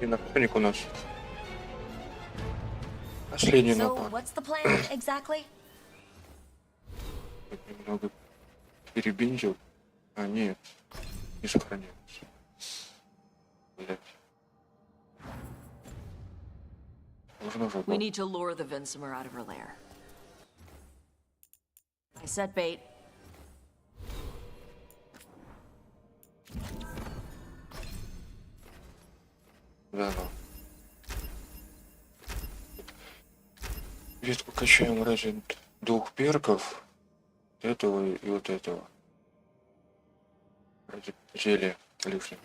напарник у нас. Последний So, напад. what's the plan exactly? Немного перебинтил. А, нет. Не сохраняется. Блять. Нужно уже We need to lure the Vinsomer out of her lair. I set bait. Да, ну. Ветку качаем ради 2 перков. Этого и вот этого. Ради зелья лишнего.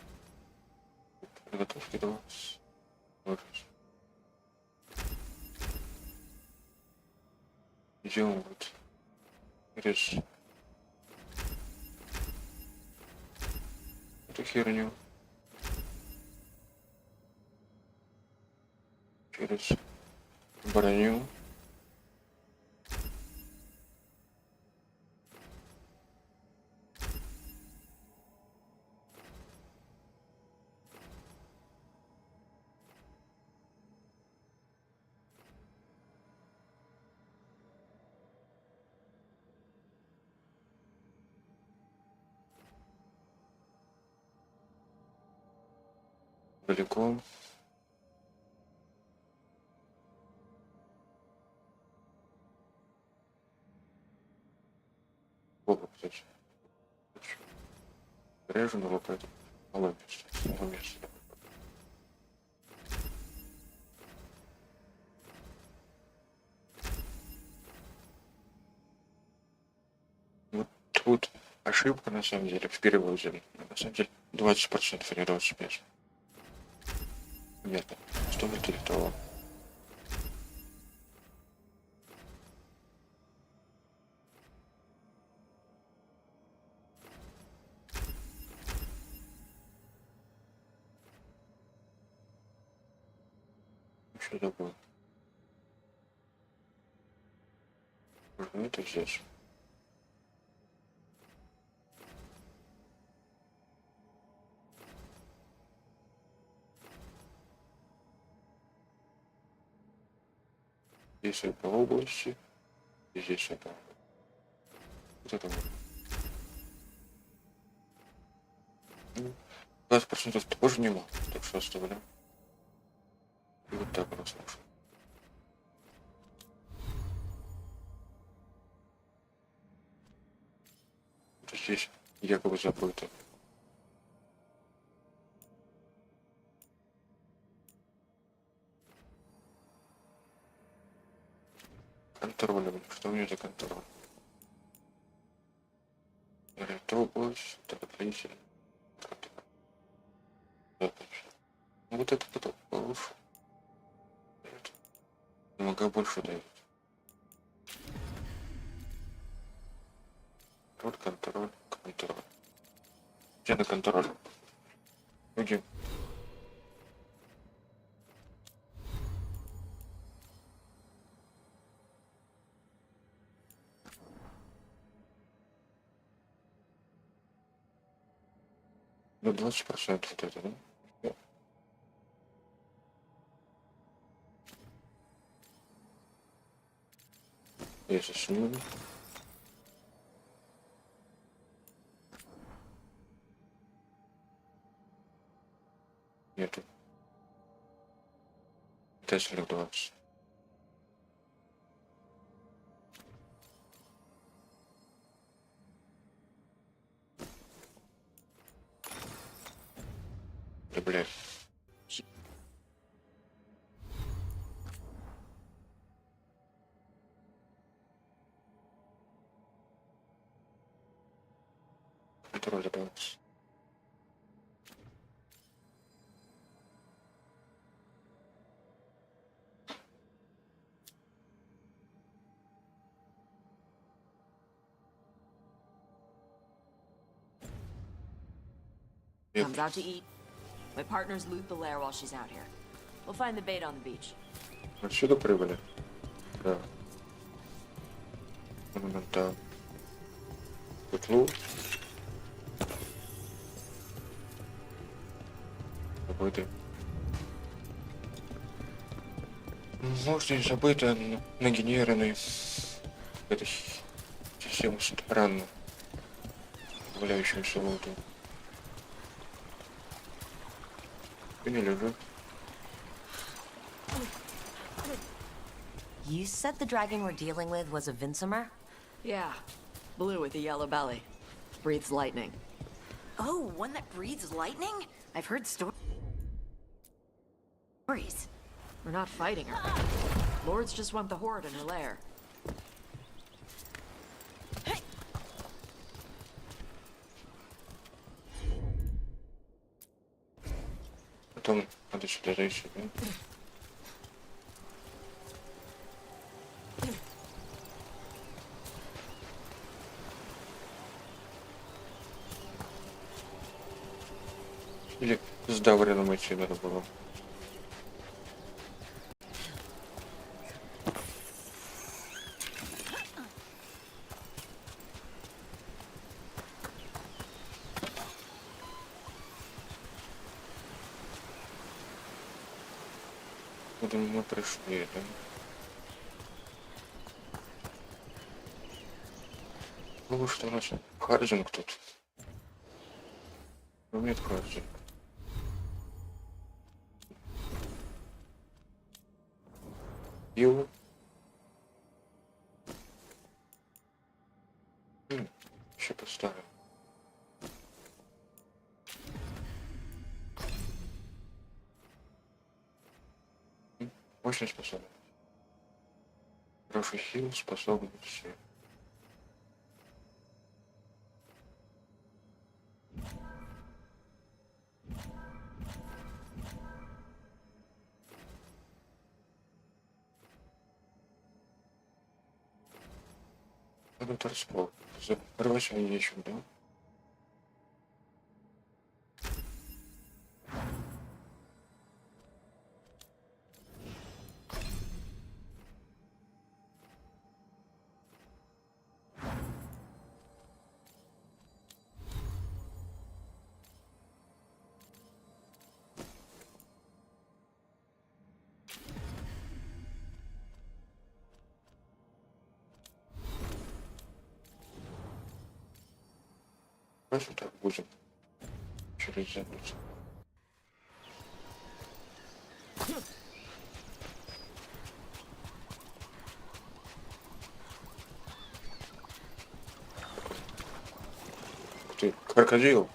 Подготовки 20. Идем вот. Через эту херню. Через броню. Далеко. Опа, кстати. Режу на вот это. Малое место. Вот тут ошибка на самом деле в переводе. На самом деле 20%, а не 25%. Нет, стоит ли того? Что такое? Ну, это здесь. Здесь я по области, и здесь я по... Вот это вот. 20% тоже не мало, так что оставляем. И вот так у нас вышло. Вот здесь якобы забыто. Контролем. Что у меня за контроль? Это область, это отлично. Ну вот это потом получше. Много больше дает. Вот контроль. Где на контроль? Где? Ну 20% вот это, да? Если сниму. Нету. Теслер 20. Да блядь. Контроль добавился. Comes out to eat. My partners loot the lair while she's out here. We'll find the bait on the beach. Отсюда прибыли. Да. Монументал. Петлу. Какой-то. Может и забыто, но нагенерированный. Это совсем странно. Валяющимся лутом. И не лежит. You said the dragon we're dealing with was a Vinsomer? Yeah, blue with a yellow belly. Breathes lightning. Oh, one that breathes lightning? I've heard stories. We're not fighting her. Lords just want the horde in her lair. Потом надо сюда зайти, да? Или с Даврином идти надо было. Куда мы пришли, да? Ну что у нас? Хардинг тут. Нет Хардинг. Его. Еще поставим. Очень способен. Хороший хил, способности. Надо торспол. Рвать они нечем, да? Давайте так будем. Через забыть. Ух ты, крокодил.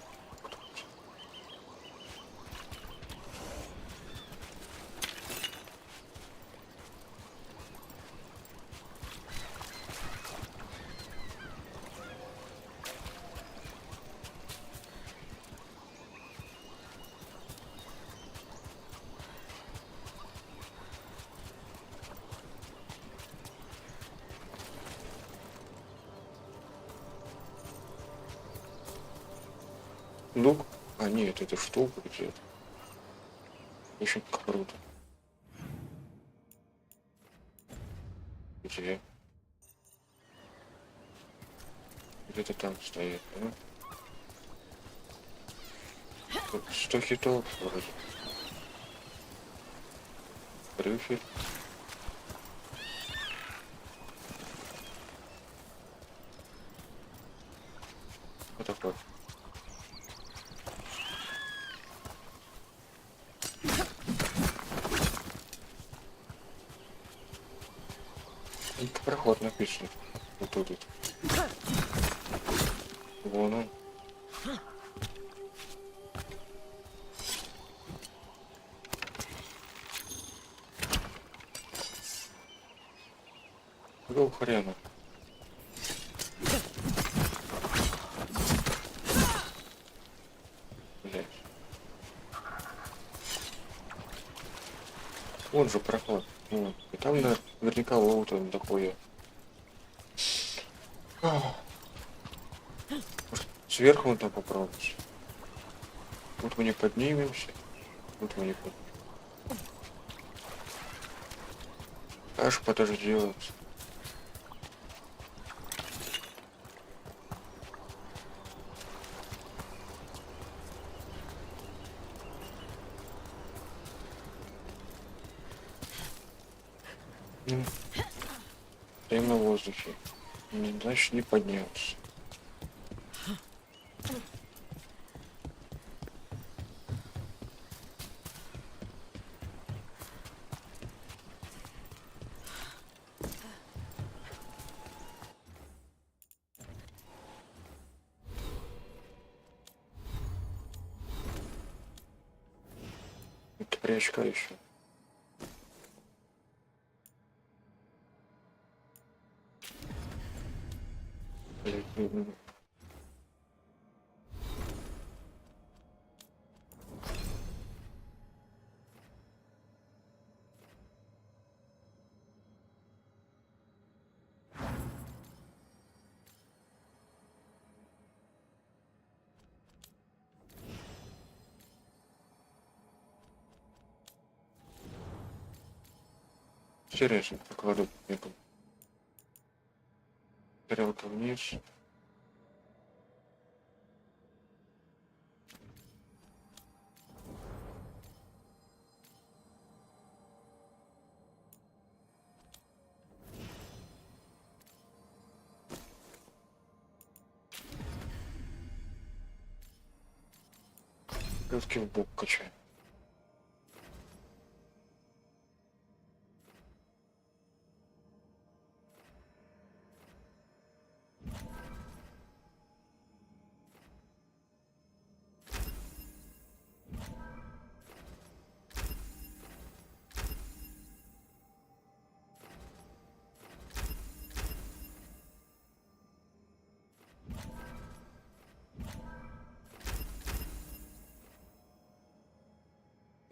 Лук? А нет, это штука где-то. Очень круто. Где? Где-то там стоит, да? Тут 100 хитов вроде. Рыфель. Вот такой. Проход написан. Вот тут. Вон он. Какого хрена? Блять. Вон же проход. Вот. И там наверняка лоута дохуя. Может, сверху он там попробовать. Вот мы не поднимемся. Вот мы не поднимемся. Аж подождет. Ну, стоим на воздухе. Значит, не подняться. Это прячка еще. Интересно, покладу некую тарелку вниз. Руки в бок качаем.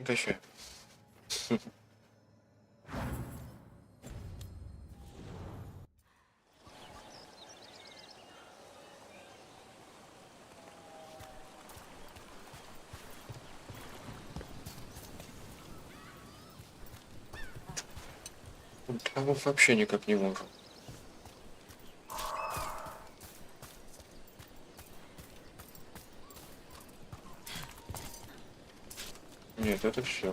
Качай. Там вообще никак не можем. Нет, это все.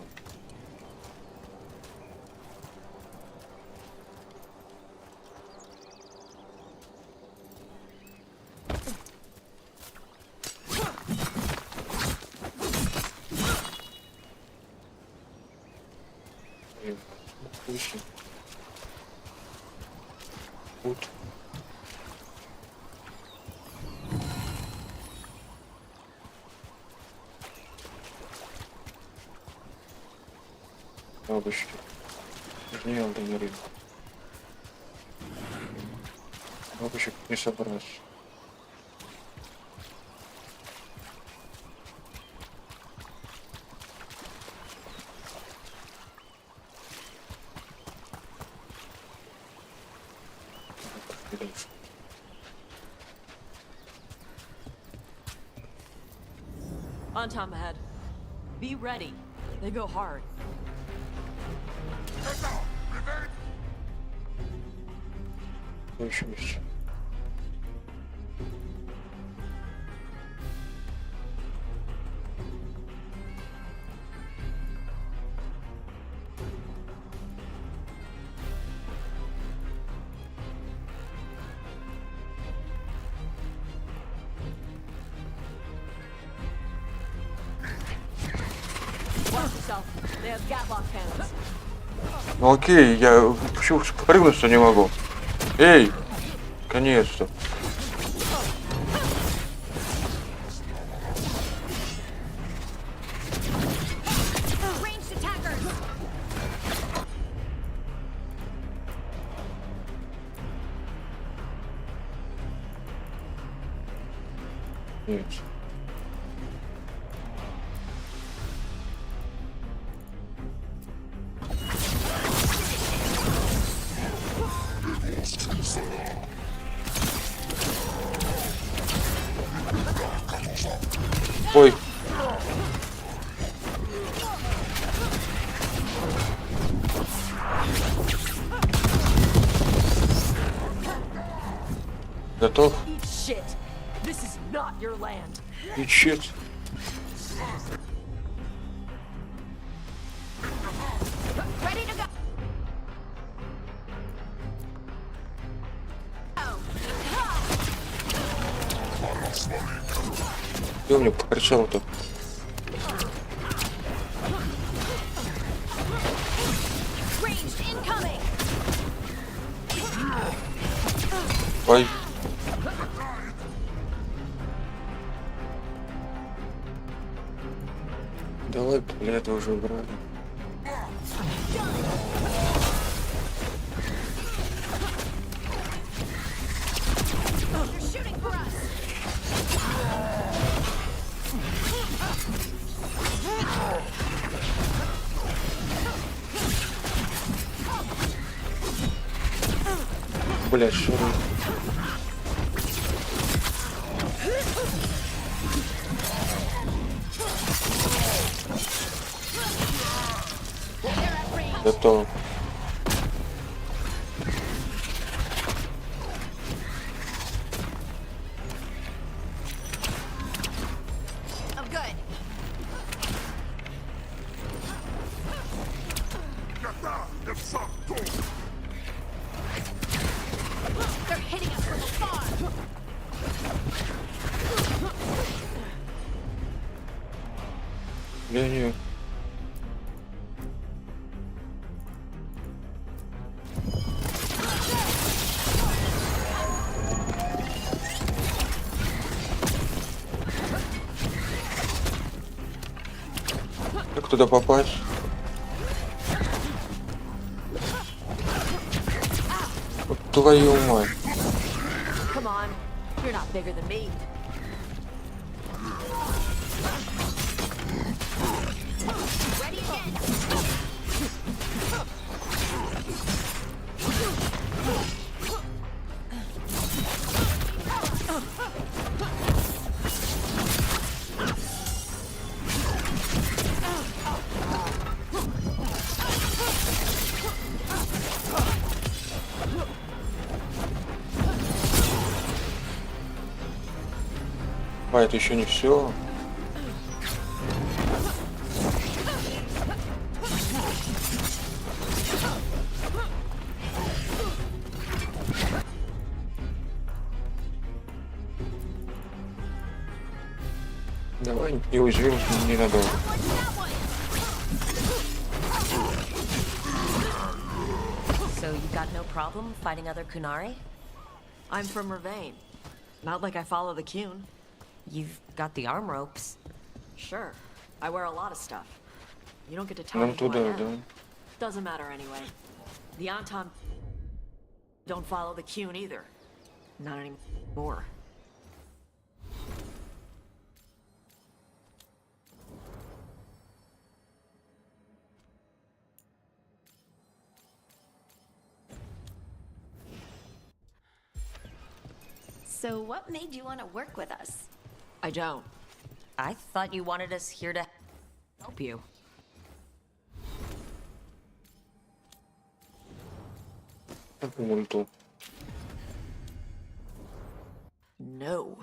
Тут. Бабочки. Не алдемарин. Бабочек не собрать. On Tom ahead. Be ready. They go hard. Еще есть. Watch yourself. They have gatlock cannons. Ну окей, я почему прыгнуть-то не могу? Эй! Наконец-то. Ranged attackers. Нет. Ой. Готов? Eat shit. This is not your land. И чет. Ready to go. Ты мне покричал-то? Ranged incoming! Ой. Давай, бля, это уже убрали. You're shooting for us! Блядь, что? Готово. I'm good. They're hitting us from afar! Не. Как туда попасть? Вот твою мать. Come on, you're not bigger than me. Ready again! А, это еще не все. Давай не уязвим ненадолго. So you got no problem fighting other Kunari? I'm from Ravane. Not like I follow the Qun. You've got the arm ropes. Sure, I wear a lot of stuff. You don't get to tell Нам me who I туда, am. да? Doesn't matter anyway. The Anton don't follow the Qun either. Not anymore. So what made you want to work with us? I don't. I thought you wanted us here to help you. Как мульту. No.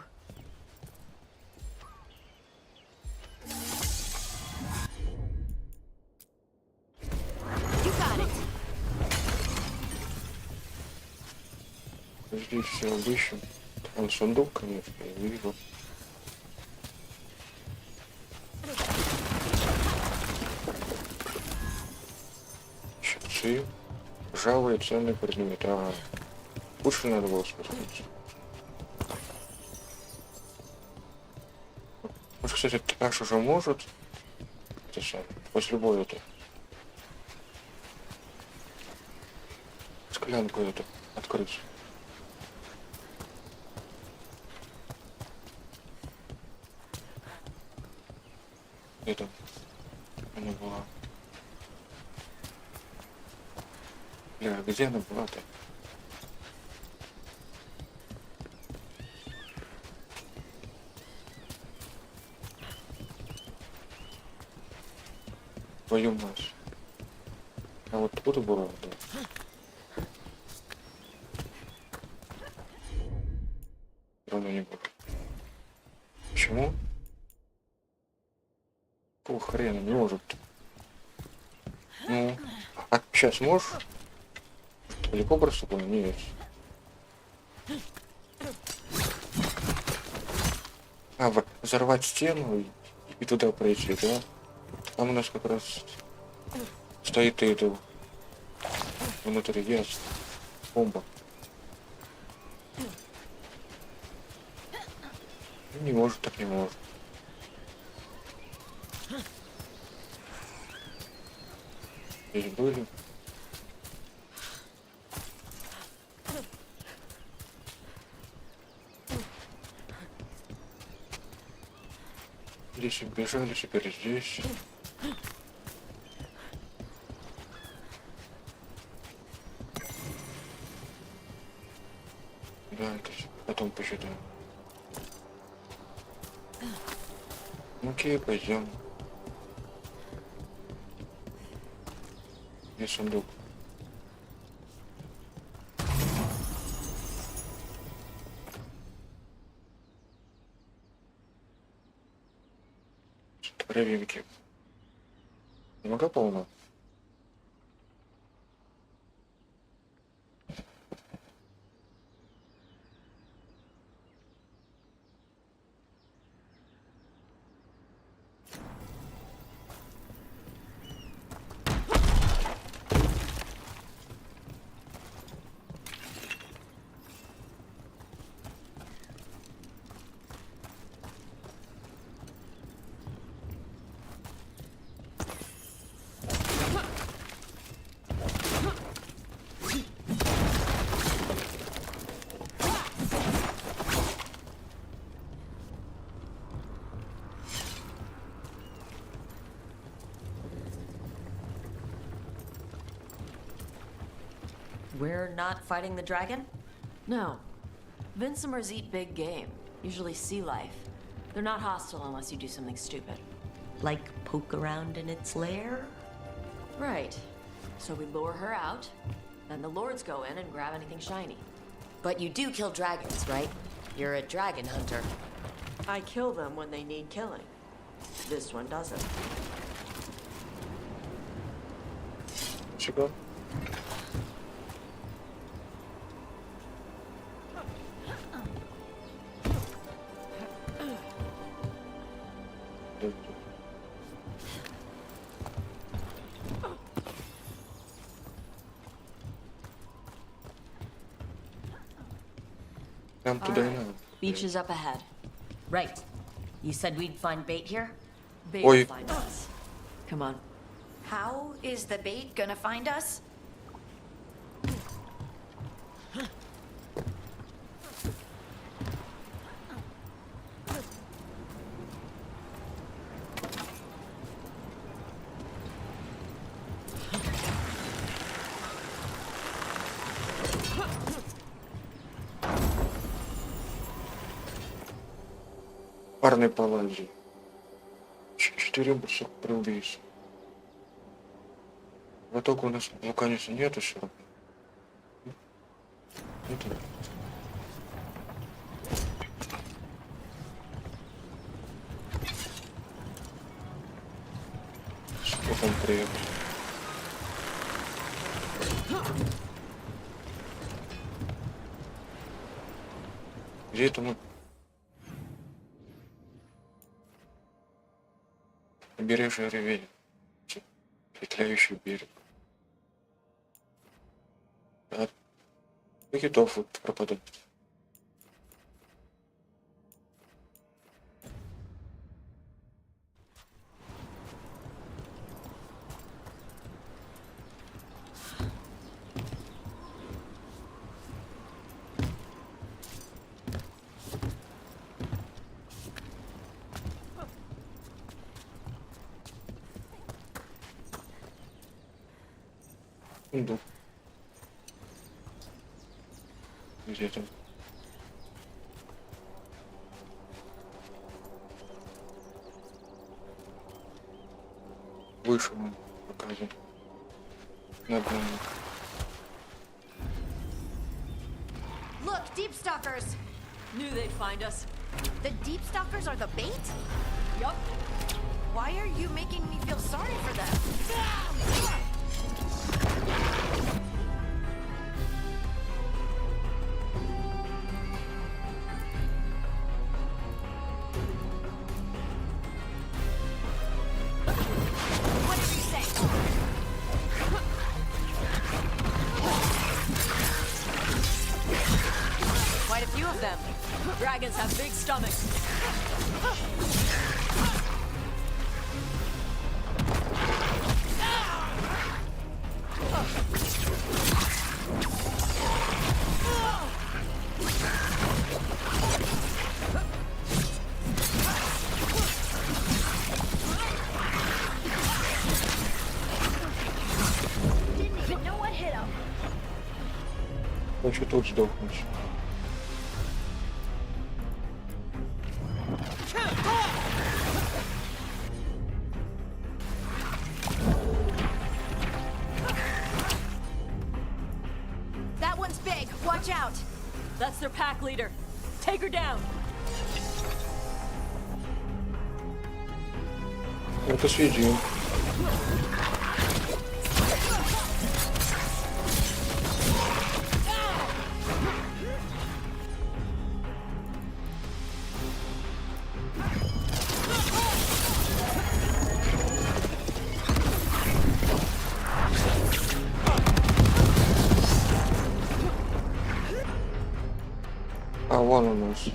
You got it. Здесь все обыщем. Там сундук, конечно, я вижу. Щипцы. Ржавые ценные предметы. А, лучше надо было спуститься. Может, кстати, Таш уже может. Это сам. После боя это. Склянку эту открыть. Это она была. Бля, где она была-то? Твою мать. А вот тут была, да. Равно не было. Почему? Какого хрена не может? Ну, а сейчас можешь? Далеко просто было? Нет. Взорвать стену и туда пройти, да? Там у нас как раз стоит идол. Внутри есть бомба. Не может, так не может. Здесь были. Здесь убежали, теперь здесь. Да, это потом посчитаем. Окей, пойдем. Где сундук? Травинки. Много полно. We're not fighting the dragon? No. Vincimers eat big game, usually sea life. They're not hostile unless you do something stupid. Like poke around in its lair? Right. So we lure her out, then the lords go in and grab anything shiny. But you do kill dragons, right? You're a dragon hunter. I kill them when they need killing. This one doesn't. Чего? Нам туда и надо. Beach is up ahead. Right. You said we'd find bait here? Bait Oi. will find us. Come on. How is the bait gonna find us? Парный паладин. 4 брусок при убийстве. Вот только у нас конечно нету все. Это. Сколько он приехал? Где это мы? Побережье ревень. Петляющий берег. А китов вот пропадают. Иду. Где там? Выше он показан. Над нами. Look, deep stalkers! Knew they'd find us. The deep stalkers are the bait? Yup. Why are you making me feel sorry for them? of them. Dragons have big stomachs. Didn't even know what hit him. Хочу тут сдохнуть. That one's big. Watch out. That's their pack leader. Take her down. Это съедим. А вон у нас.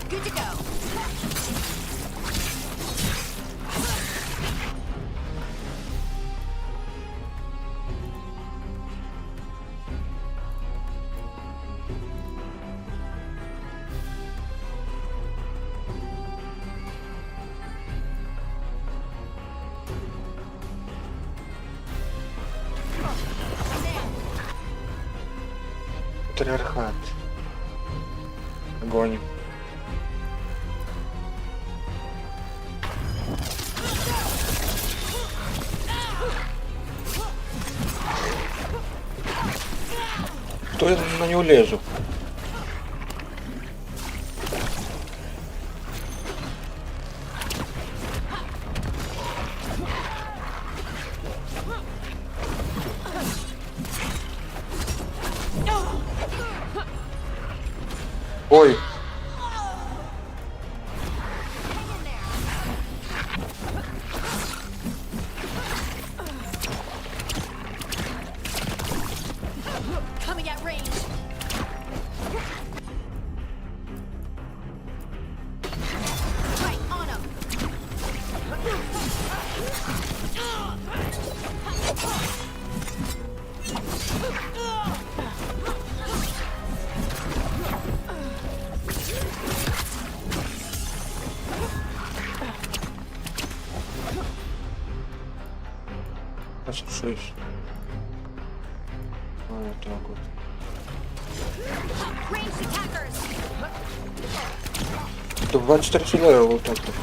Good to go. Матриархат. Огонь. Кто я на него лезу? Ой, Coming at range. Right on him. послушаюсь. Вот так вот. Ranged attackers. 24 человека вот так вот.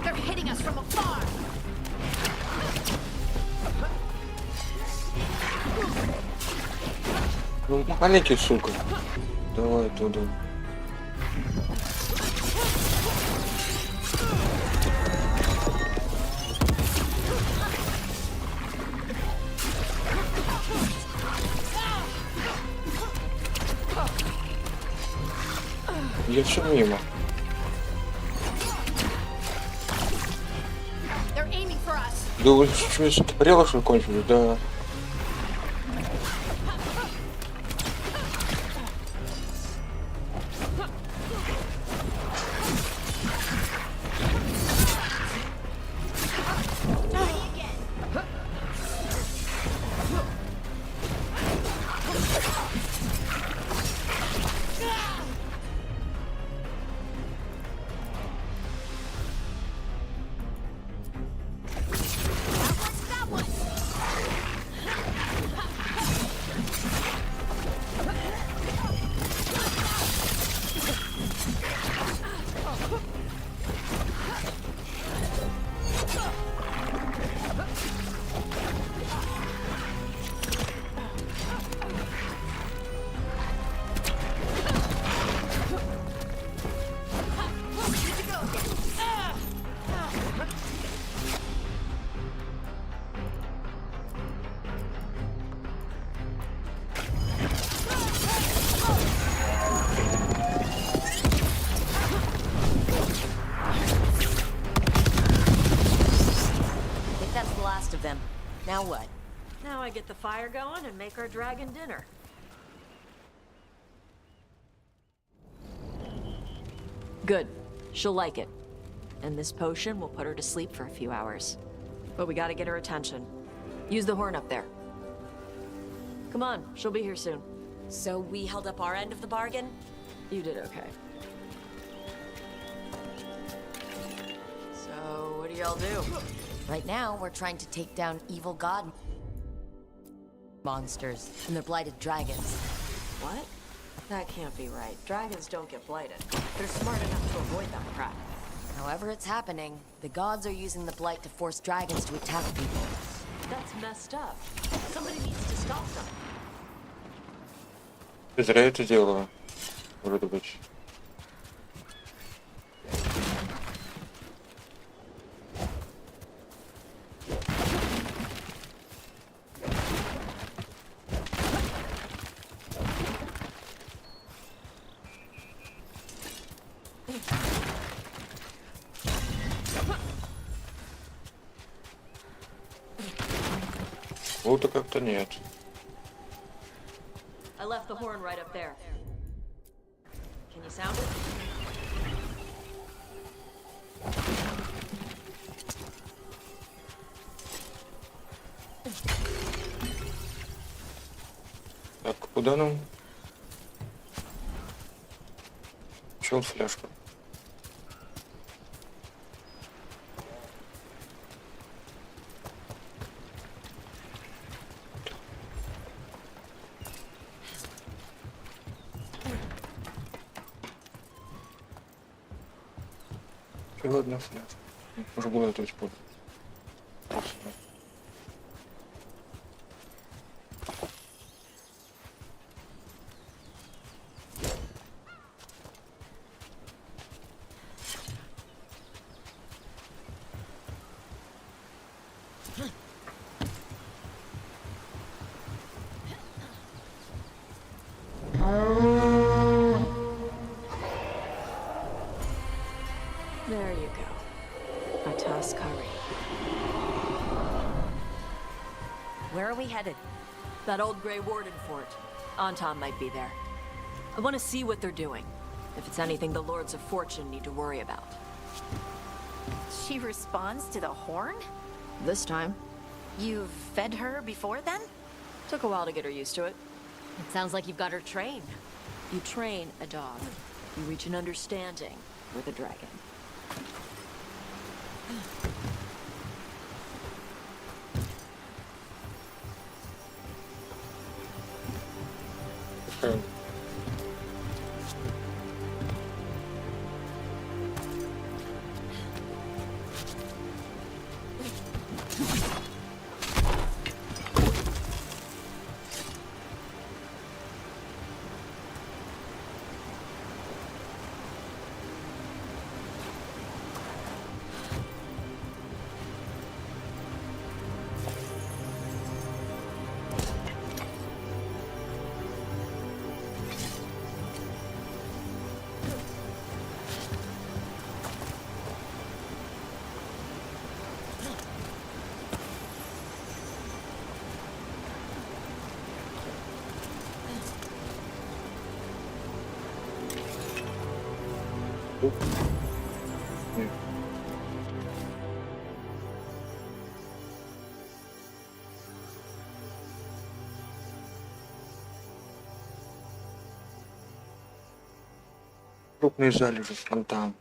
They're hitting us from afar. Ну, маленький, сука. Давай туда. Я все мимо. They're aiming for us. Да вы что, смотрела, что кончилось? Да. That one. Now what? Now I get the fire going and make our dragon dinner. Good. She'll like it. And this potion will put her to sleep for a few hours. But we gotta get her attention. Use the horn up there. Come on, she'll be here soon. So we held up our end of the bargain? You did okay. So, what do y'all do? Right now, we're trying to take down evil god monsters and their blighted dragons. What? That can't be right. Dragons don't get blighted. They're smart enough to avoid that crap. However it's happening, the gods are using the blight to force dragons to attack people. That's messed up. Somebody needs to stop them. Ты зря это делала, вроде бы. Будто как-то нет. I left the horn right up there. Can you sound it? Так, куда нам? Чел фляжку. Всего одна фляжка. Уже было это использовать. There you go. A toss curry. Where are we headed? That old Grey Warden fort. Anton might be there. I want to see what they're doing. If it's anything the Lords of Fortune need to worry about. She responds to the horn? This time. You've fed her before then? Took a while to get her used to it. It sounds like you've got her trained. You train a dog. You reach an understanding with a dragon. Okay. Оп. Нет. Крупные залежи, фонтан.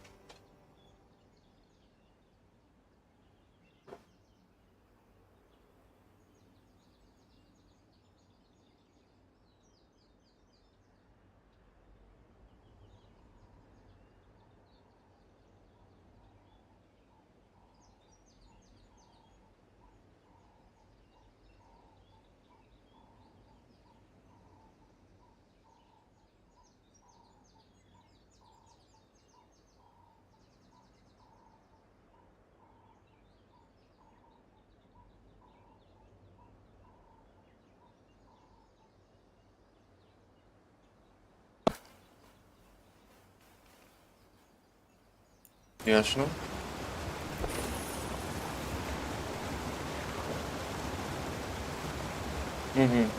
Ясно. Угу.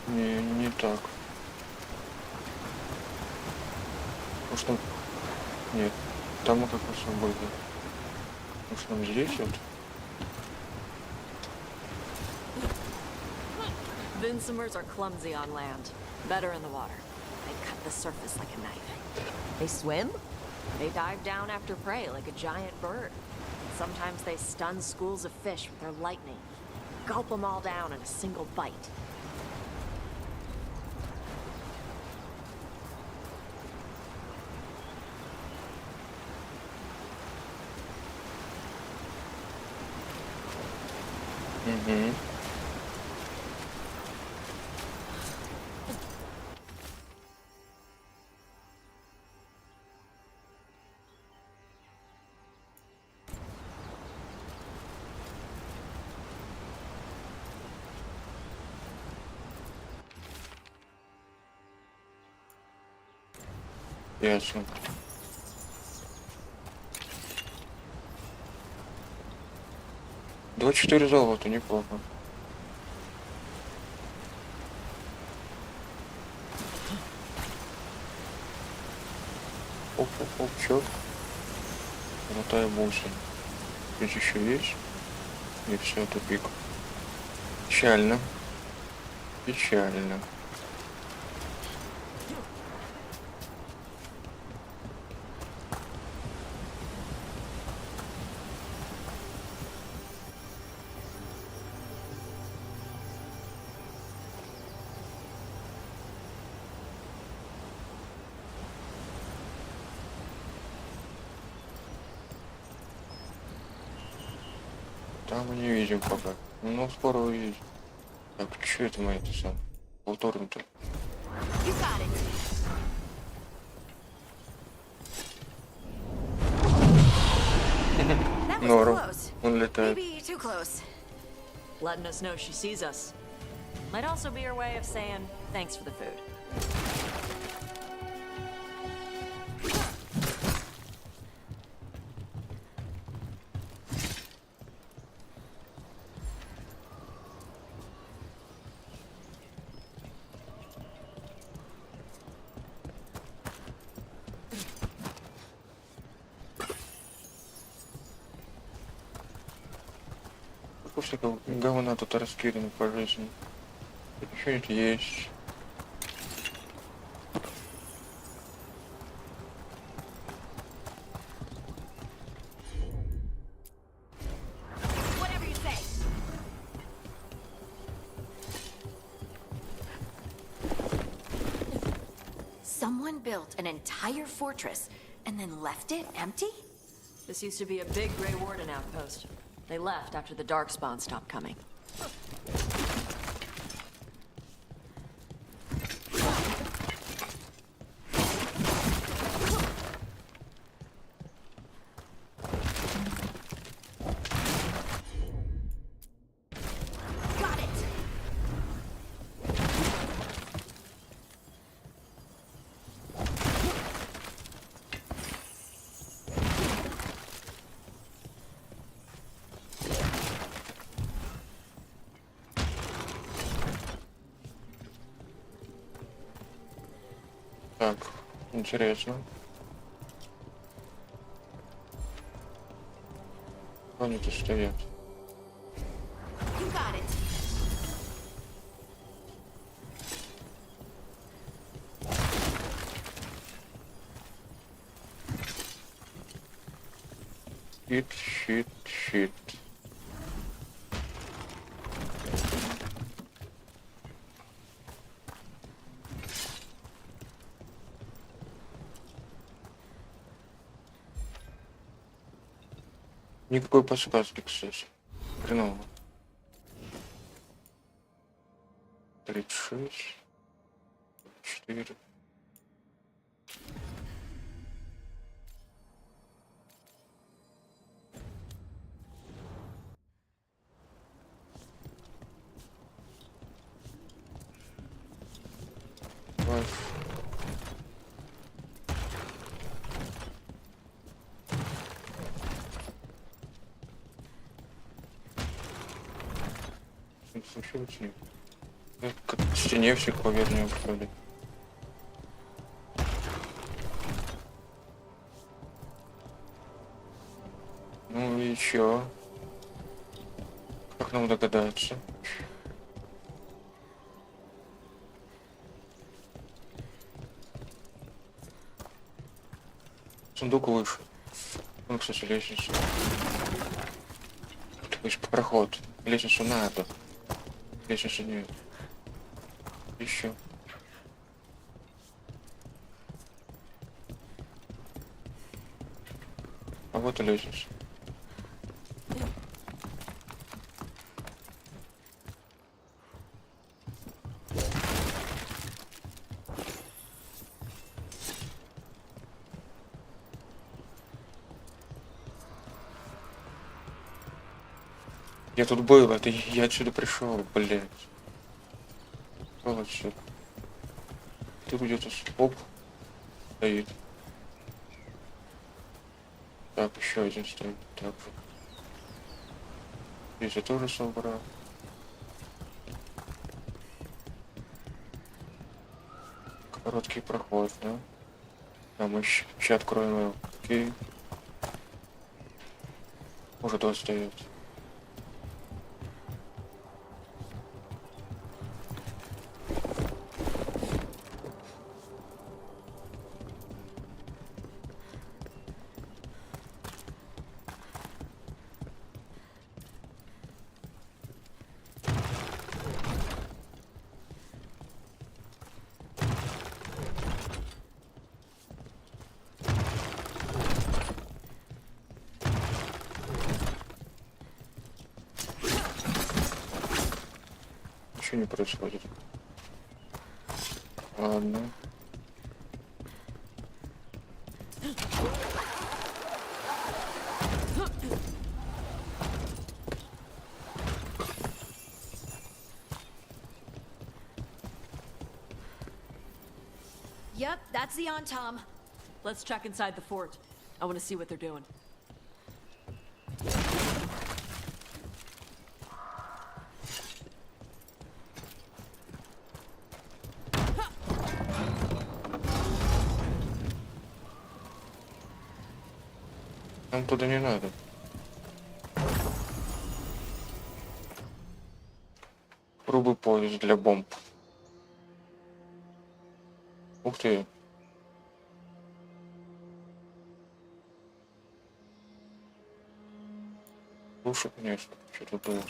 Не так. Может там... Нет. Там мы как раз свободны. Может нам здесь вот? Vincimers are clumsy on land, better in the water. They cut the surface like a knife. They swim? They dive down after prey like a giant bird. Sometimes they stun schools of fish with their lightning. Gulp them all down in a single bite. Угу. Ясно. Два 4 золота, неплохо. Оп, чё? Золотая бусина. Здесь еще есть? И все, тупик. Печально. Печально. Там мы не видим пока. Ну, скоро увидим. Так, что это мы это сам? Полторн-то. You got it. That was Норм. close. Он летает. Maybe too close. Letting us know she sees us. Might also be her way of saying thanks for the food. После говна тут раскидано по жизни. Что-нибудь есть. Whatever you say. Someone built an entire fortress and then left it empty? This used to be a big Grey Warden outpost. They left after the Darkspawn stopped coming. Got it. Так, интересно. Они тут стоят. You got it. Щит. Никакой подсказки, кстати. Хреново. 36. 4. случилось с ним? Я к стене всех повернул, что ли. Ну и чё? Как нам догадаться? Сундук выше. Ну, кстати, лестница. То есть проход. Лестницу надо. Лестницы нет. Еще. А вот и лестница. Я тут был, это я отсюда пришел, блядь. Пришел отсюда. Ты где-то оп стоит. Так, еще один стоит. Так. Здесь я тоже собрал. Короткий проход, да? Там еще откроем его. Окей. Уже два стоят. Ничего не происходит. Ладно. Yep, that's the on Tom. Let's check inside the fort. I want to see what they're doing. Нам туда не надо. Грубый пояс для бомб. Ух ты. Лучше, конечно. Что тут у нас?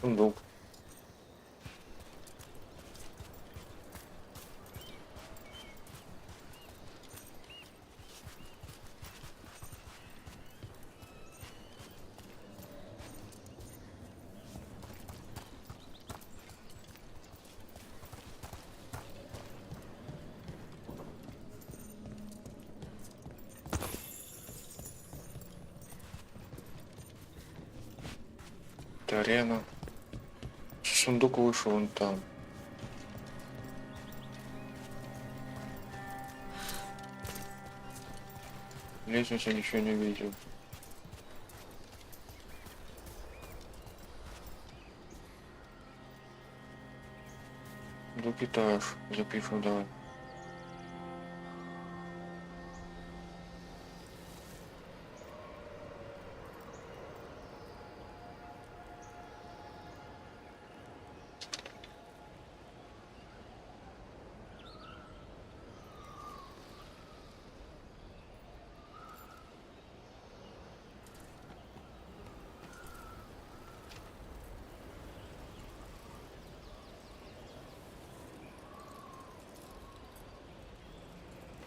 Сундук. Это арена. Сундук вышел вон там. Лестницы ничего не видел. Сундук этаж. Запишу, давай.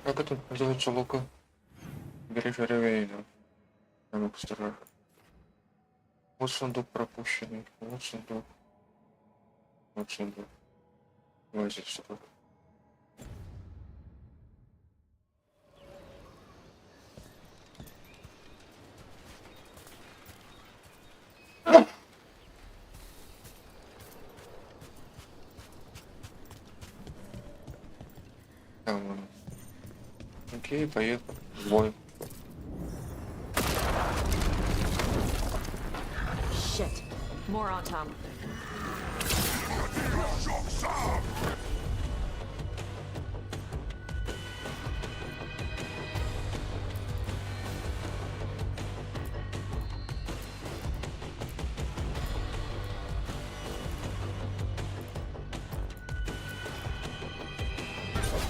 Как это называется лука? Бережа Ревейна. Там стражи. Вот сундук пропущенный. Вот сундук. Вот сундук. Вот здесь сундук. Окей, поехали. В бой. Shit. More on Tom.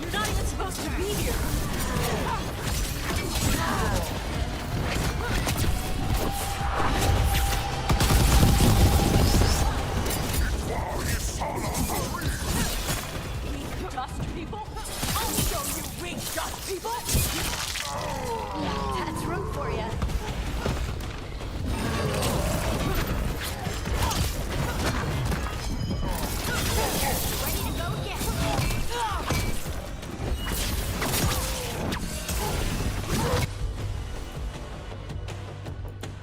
You're not even supposed to be here. Weak dust people? I'll show you weak dust people! That's room for you. Ready to go again.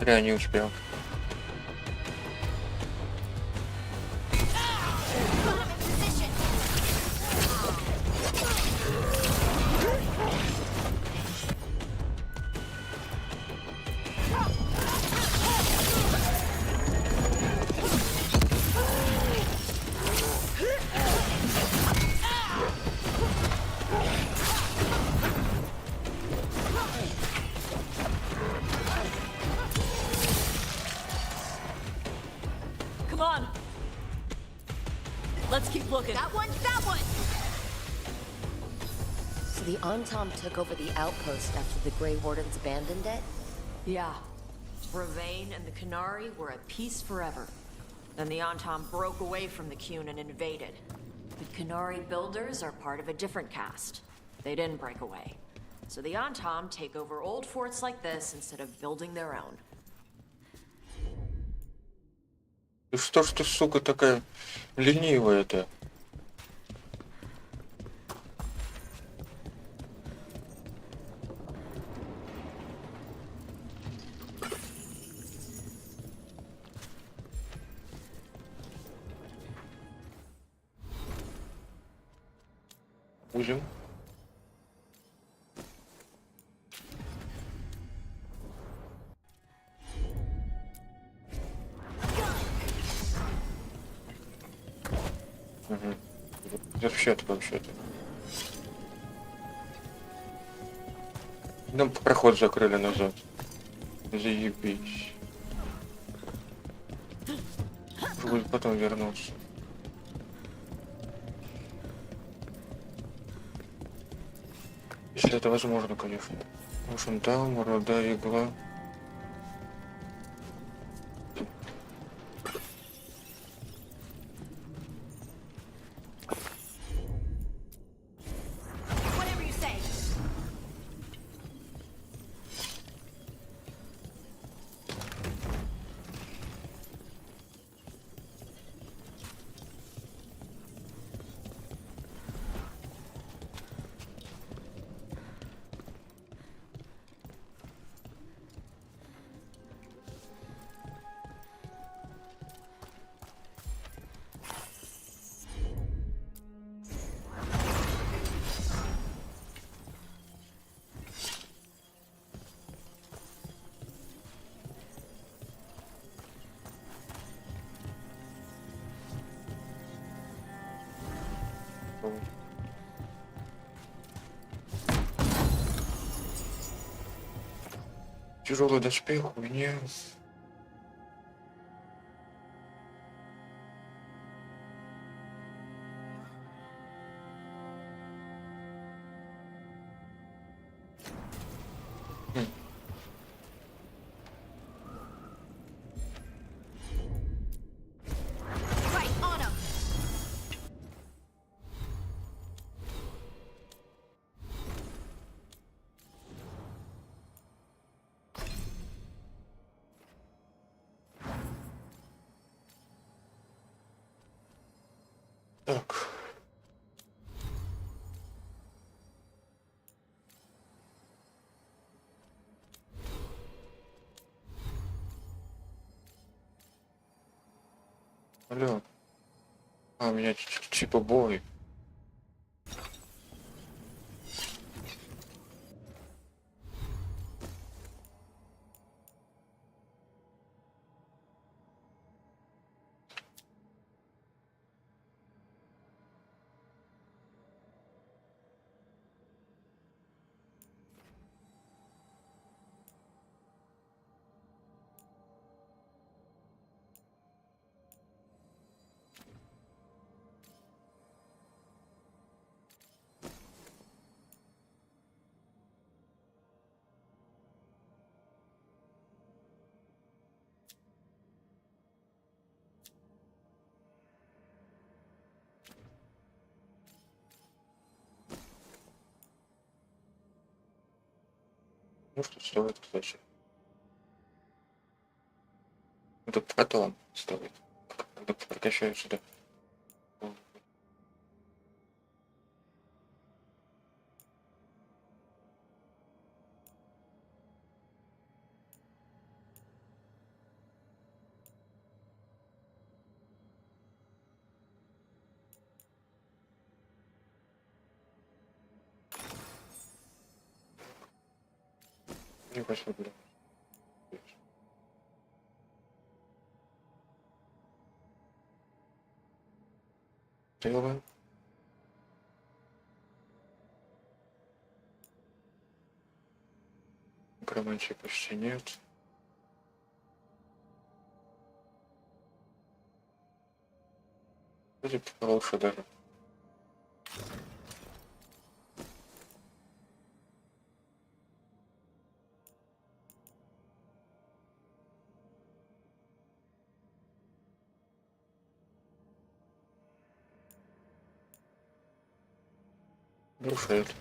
Зря не успел. Put him in position. Come on. Let's keep looking. That one, that one. So the Antom took over the outpost after the Grey Wardens abandoned it? Yeah. Ravain and the Canary were at peace forever. Then the Antom broke away from the Qun and invaded. The Canary builders are part of a different caste. They didn't break away. So the Antom take over old forts like this instead of building their own. Да что ж ты, сука, такая ленивая-то? Будем. Вообще-то. Нам проход закрыли назад. Заебись. Будет потом вернуться. Если это возможно, конечно. В общем, там рода игла. Whatever you say. Тяжелый доспех у меня. Right on him. Так. Алло. А, у меня типа бой. Ну что стоит, кстати. Это потом стоит. Когда прокачаются, да. Не посмотрим. Делаем. Громанчей почти нет. Вроде получше даже. Душает.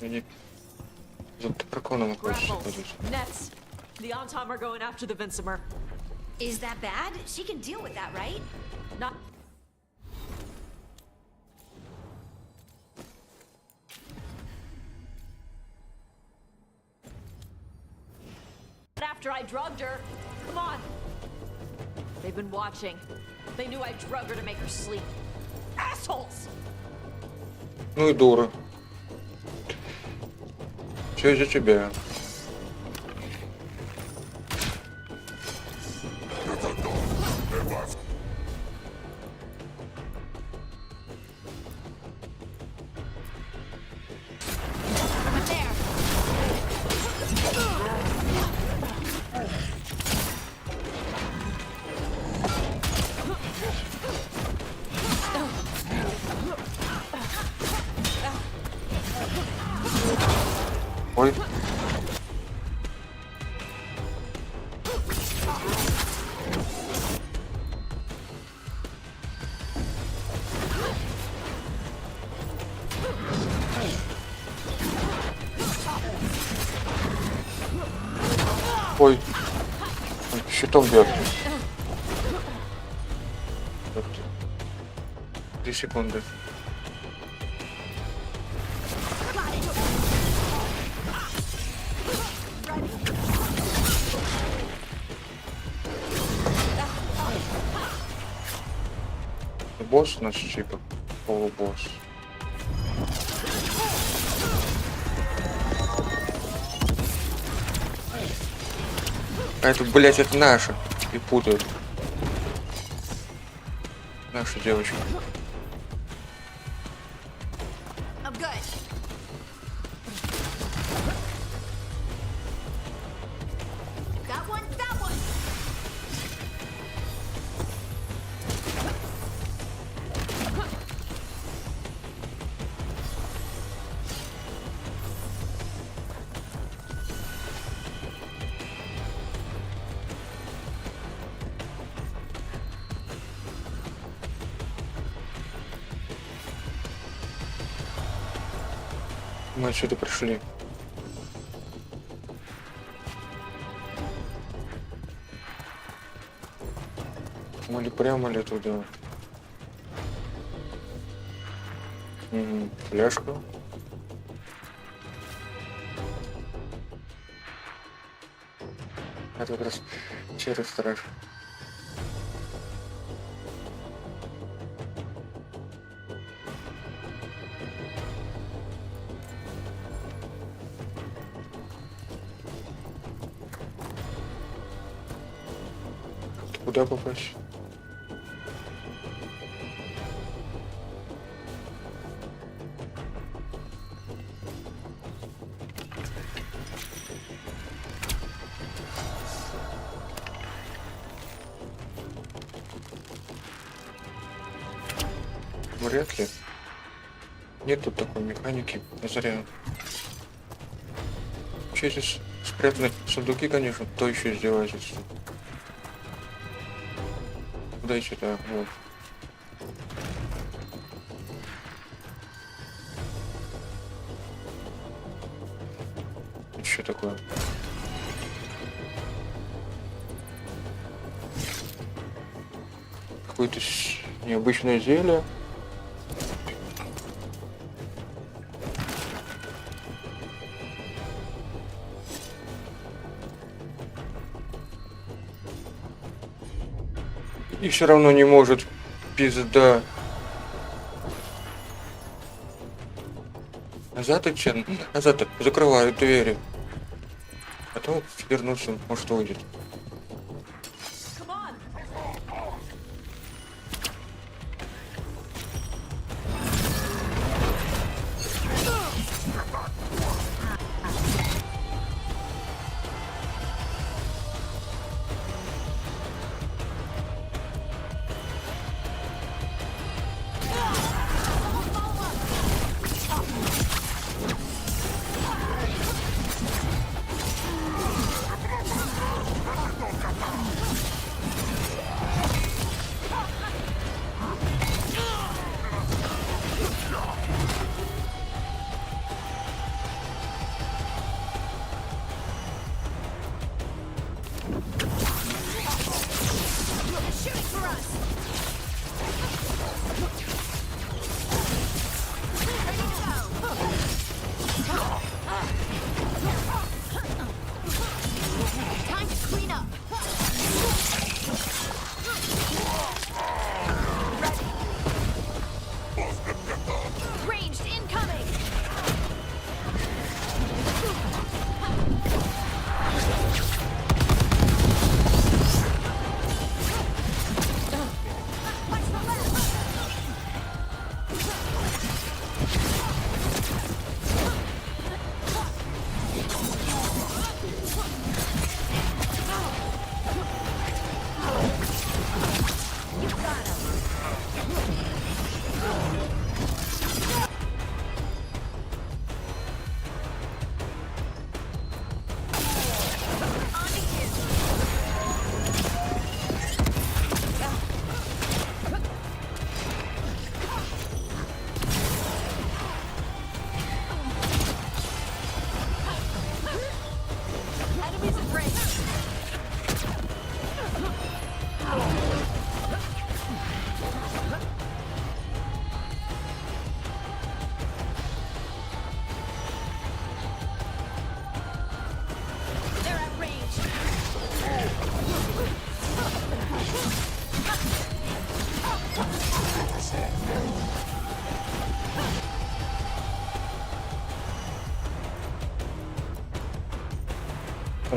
Они за драконом хочется Grapple. ходить. Nets. The Antom are going after the Vincimer. Is that bad? She can deal with that, right? Not. After I drugged her. Come on. They've been watching. They knew I drugged her to make her sleep. Assholes! Ну и дура. Че из-за тебя? Ой. Ой. Он щитом бьет. 3 секунды. Босс наш типа полубосс. А это, блять, это наша. И путают. Наша девочка. I'm good. That one, that one. Мы отсюда пришли. Мы ли прямо ли туда? Фляжка. Это как раз серый страж. Куда попасть? вряд ли. Нет тут такой механики. Зря. Через спрятанные сундуки, конечно, то еще издевательство. Куда еще так? Вот. Что такое? Какое-то необычное зелье. И все равно не может. Пизда. Назад идти? Назад. Закрывают двери. А то вернуться, может, уйдет.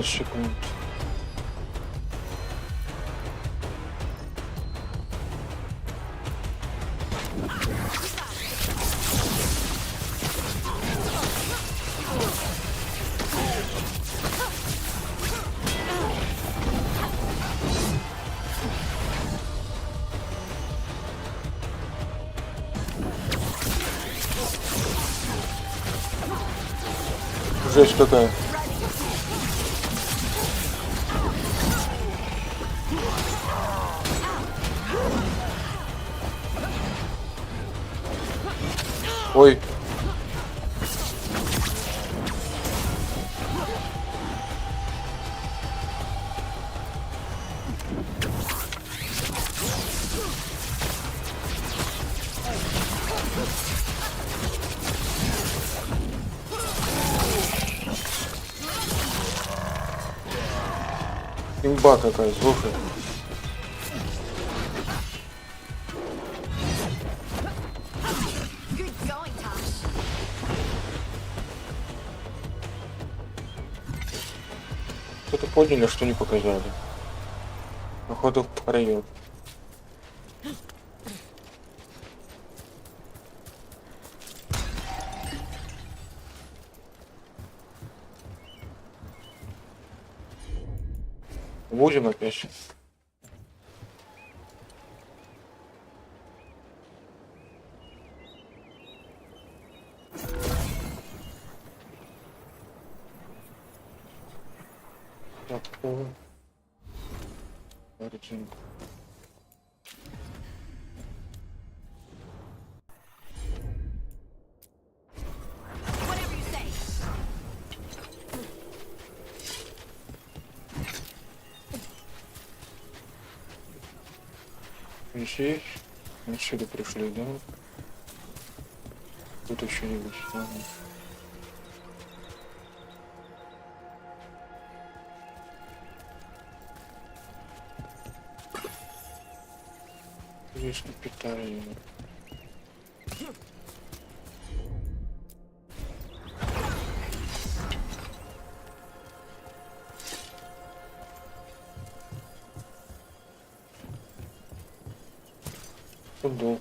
Секунд. Жесть какая. Ой. Имба какая, слушай. Что-то подняли, что не показали. Походу пройдет. Будем опять. Так, о. Картинку. Whatever you say. Здесь. Отсюда пришли, да? Тут еще не ага. Есть питание. Сундук.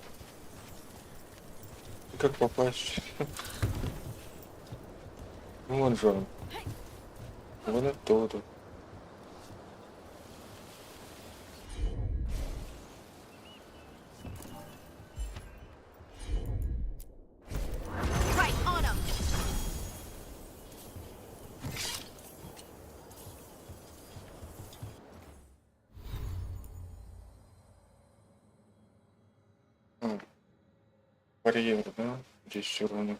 Как попасть? Вон же он. Вон оттуда. Right on him. А, барьер, да? Здесь все равно.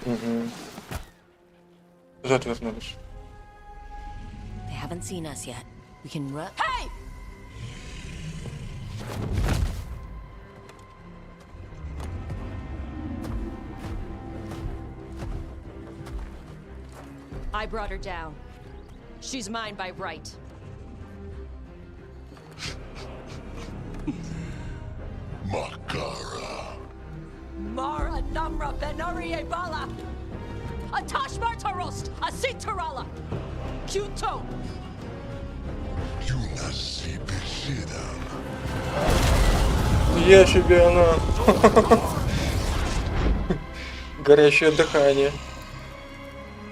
Угу. Назад вернулись. They haven't seen us yet. We can run. Hey! I brought her down. She's mine by right. Makara. Mara Namra Benarie Bala! Atash Martarost! Asitarala! Kyuto! Юнаси Бешидан. Я себе она. Горящее дыхание.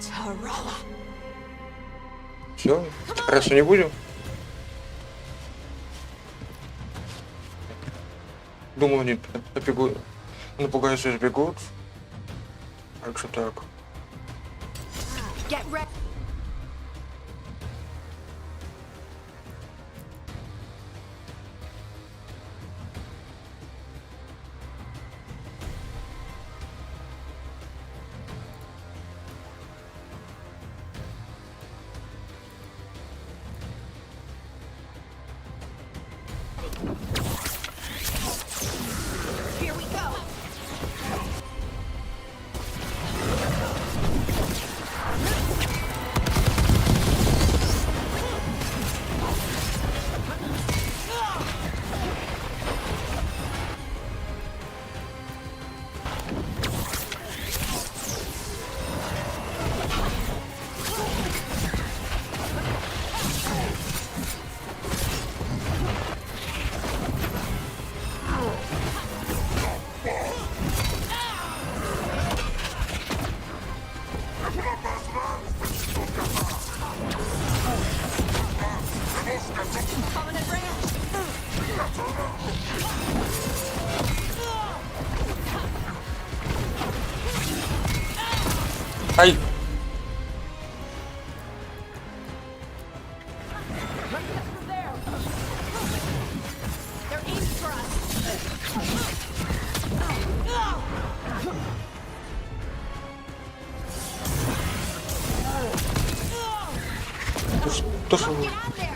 Tarala! Все, раз не будем. Думал, они побегут. Напугаются и сбегут. Так что так. Get ready. Here we go. Coming at range. Ай! They're aiming for us. то, что... Get on there!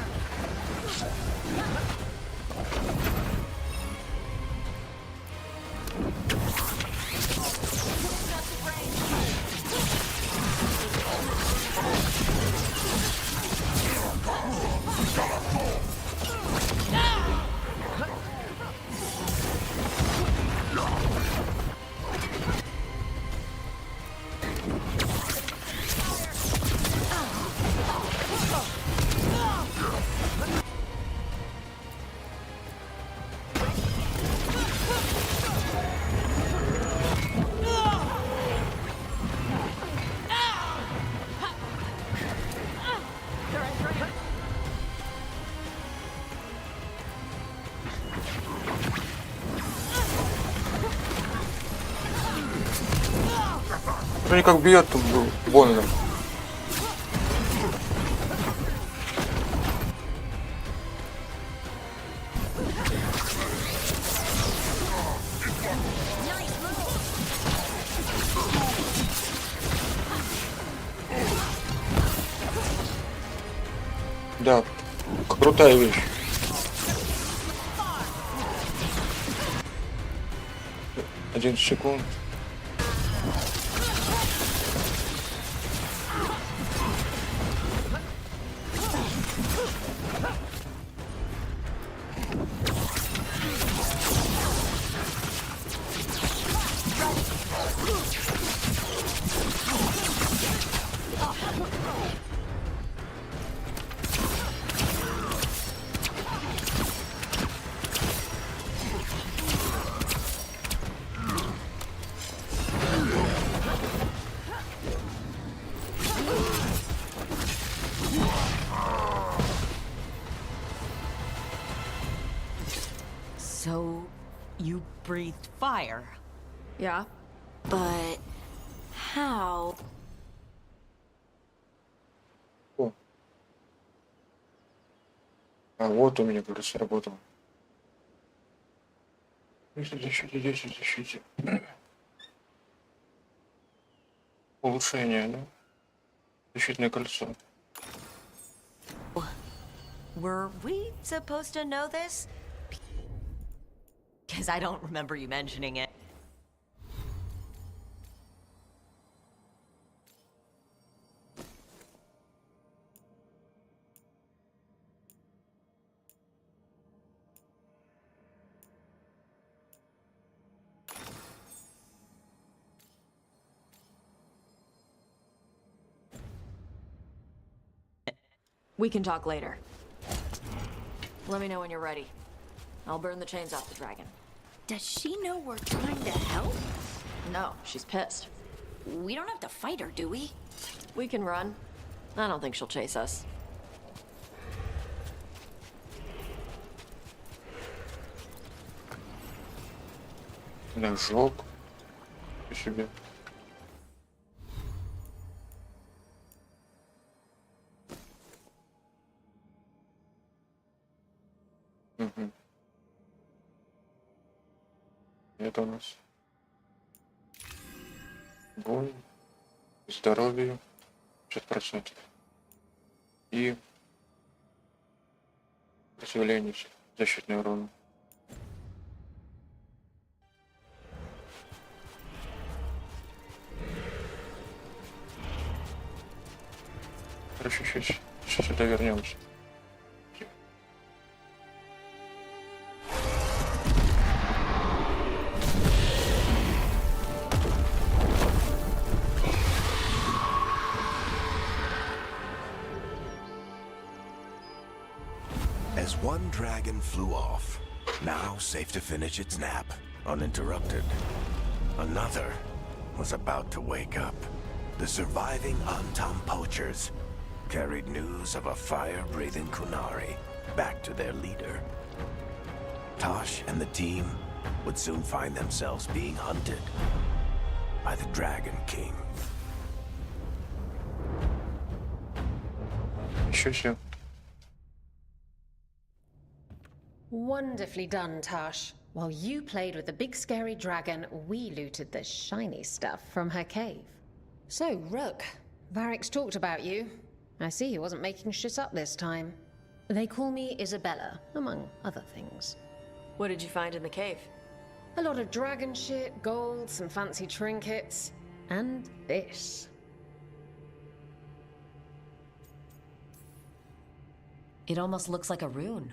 Они как бьет, тут больно. Да, крутая вещь. Один секунд. So, you breathed fire. Yeah? But how? О. А вот у меня, говорит, сработало. Если защите, здесь защите. Улучшение, да? Защитное кольцо. Were we supposed to know this? Because I don't remember you mentioning it. We can talk later. Let me know when you're ready. I'll burn the chains off the dragon. Does she know we're trying to help? No, she's pissed. We don't have to fight her, do we? We can run. I don't think she'll chase us. Ножок. По себе. Угу. Это у нас бой, здоровье 50% и сопротивление, защитный урон. Короче, сейчас сюда вернемся. As one dragon flew off, now safe to finish its nap, uninterrupted, another was about to wake up. The surviving Antam poachers carried news of a fire-breathing Kunari back to their leader. Tosh and the team would soon find themselves being hunted by the Dragon King. Еще все. Wonderfully done, Tash. While you played with the big scary dragon, we looted the shiny stuff from her cave. So, Rook, Varric's talked about you. I see he wasn't making shit up this time. They call me Isabella, among other things. What did you find in the cave? A lot of dragon shit, gold, some fancy trinkets, and this. It almost looks like a rune.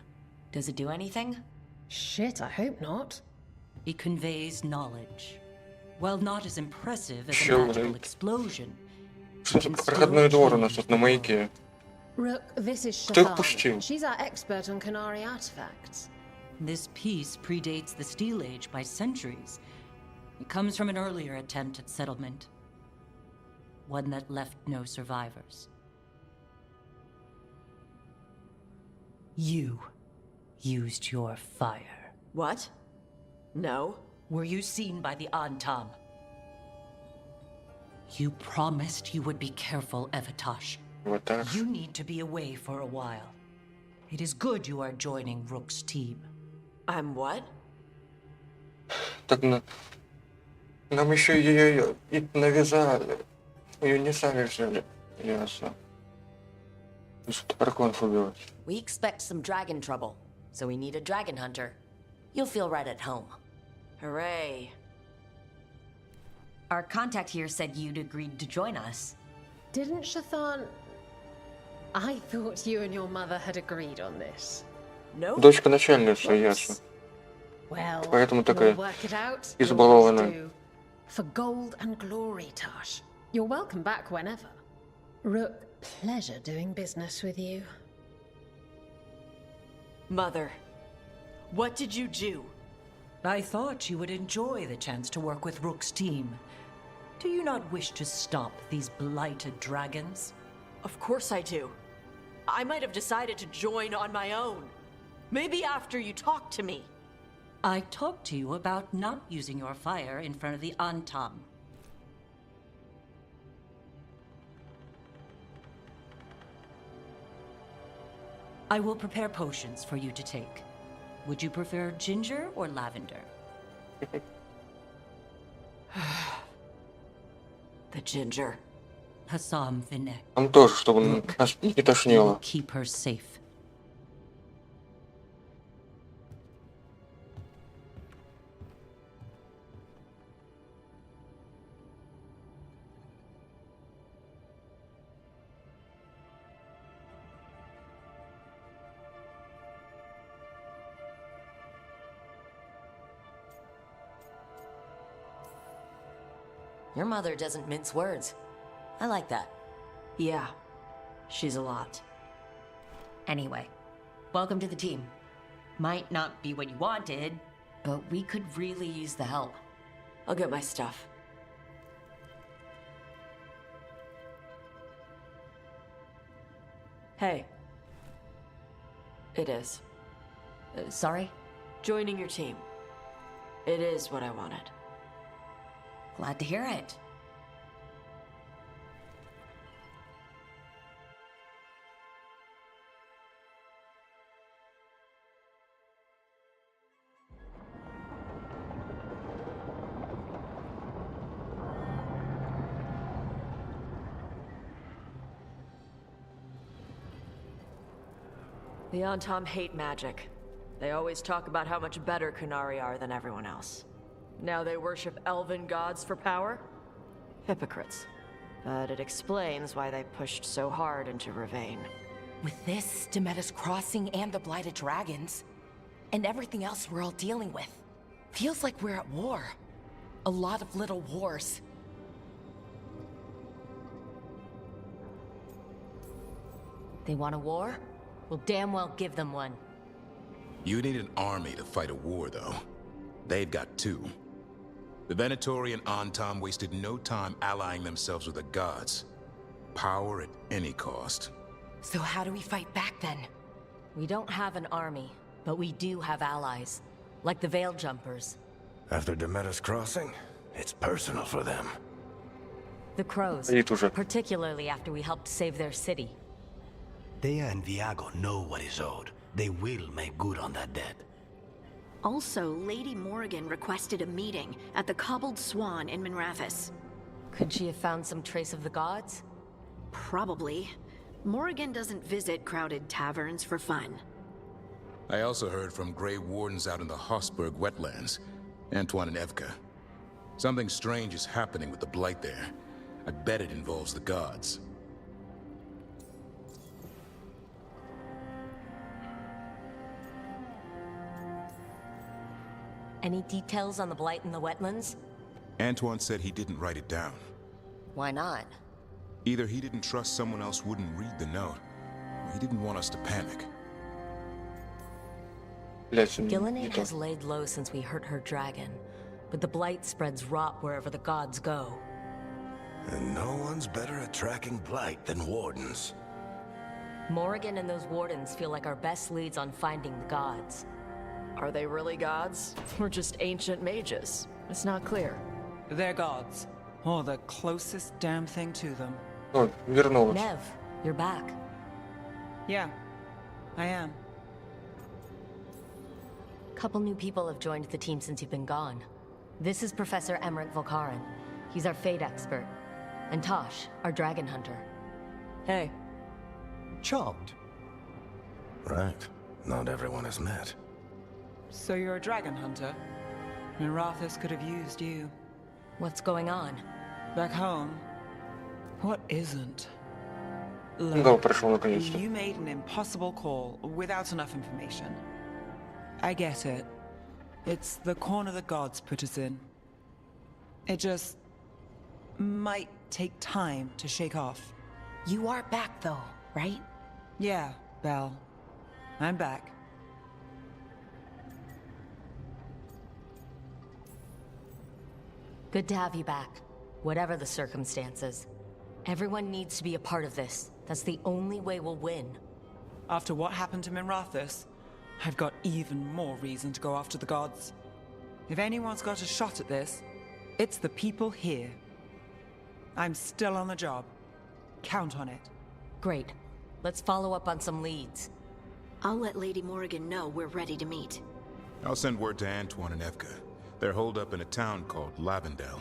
Does it do anything? Shit, I hope not. It conveys knowledge. While not as impressive as a Sure, magical right. explosion, Что за проходной двор у нас тут на маяке? Rook, this is Кто их Shathan. пустил? She's our expert on Canary artifacts. this piece predates the Steel Age by centuries. It comes from an earlier attempt at settlement. One that left no survivors. You used your fire. What? No. Were you seen by the Antam? You promised you would be careful, Evatosh. Вот так. You need to be away for a while. It is good you are joining Rook's team. I'm what? Так нам еще ее и навязали. Ее не сами взяли. Ясно. Что драконов убивать. We expect some dragon trouble, so we need a dragon hunter. You'll feel right at home. Hooray. Our contact here said you'd agreed to join us. Didn't Shathan... I thought you and your mother had agreed on this. No. Дочка начальница, ясно. Well, Поэтому такая we'll work it out. избалованная. Always do. For gold and glory, Tosh. You're welcome back whenever. Rook, pleasure doing business with you. Mother, what did you do? I thought you would enjoy the chance to work with Rook's team. Do you not wish to stop these blighted dragons? Of course I do. I might have decided to join on my own. Maybe after you talked to me. I talked to you about not using your fire in front of the Antam. I will prepare potions for you to take. Would you prefer ginger or lavender? The ginger. Hassam Vinek. Нам тоже, чтобы нас не You will тошнило. keep her safe. Your mother doesn't mince words. I like that. Yeah, she's a lot. Anyway, welcome to the team. Might not be what you wanted, but we could really use the help. I'll get my stuff. Hey. It is. Sorry? Joining your team. It is what I wanted. Glad to hear it. The Antam hate magic. They always talk about how much better Kunari are than everyone else. Now they worship elven gods for power? Hypocrites. But it explains why they pushed so hard into Ravane. With this, Demeter's Crossing and the Blighted Dragons, and everything else we're all dealing with, feels like we're at war. A lot of little wars. They want a war? We'll damn well give them one. You need an army to fight a war, though. They've got two. The Venatori and Antam wasted no time allying themselves with the gods. Power at any cost. So how do we fight back then? We don't have an army, but we do have allies. Like the Veil Jumpers. After Demeter's Crossing, it's personal for them. The Crows. И тоже. Particularly after we helped save their city. Thea and Viago know what is owed. They will make good on that debt. Also, Lady Morrigan requested a meeting at the Cobbled Swan in Minrathous. Could she have found some trace of the gods? Probably. Morrigan doesn't visit crowded taverns for fun. I also heard from Grey Wardens out in the Hossberg wetlands, Antoine and Evka. Something strange is happening with the Blight there. I bet it involves the gods. Any details on the Blight in the wetlands? Antoine said he didn't write it down. Why not? Either he didn't trust someone else wouldn't read the note, or he didn't want us to panic. Gillenade has laid low since we hurt her dragon, but the Blight spreads rot wherever the gods go. And no one's better at tracking Blight than Wardens. Morrigan and those Wardens feel like our best leads on finding the gods. Are they really gods? Or just ancient mages? It's not clear. They're gods. Or the closest damn thing to them. Oh, вернулась. Nev, you're back. Yeah, I am. Couple new people have joined the team since you've been gone. This is Professor Emmerich Volkaren. He's our fate expert. And Tosh, our dragon hunter. Hey. Charmed. Right. Not everyone has met. So you're a dragon hunter? Minrathous could have used you. What's going on? Back home, what isn't? Гал прошел наконец-то. You made an impossible call without enough information. I get it. It's the corner the gods put us in. It just might take time to shake off. You are back though, right? Yeah, Belle. I'm back. Good to have you back, whatever the circumstances. Everyone needs to be a part of this. That's the only way we'll win. After what happened to Minrathous, I've got even more reason to go after the gods. If anyone's got a shot at this, it's the people here. I'm still on the job. Count on it. Great. Let's follow up on some leads. I'll let Lady Morrigan know we're ready to meet. I'll send word to Antoine and Evka. They're holed up in a town called Lavendel.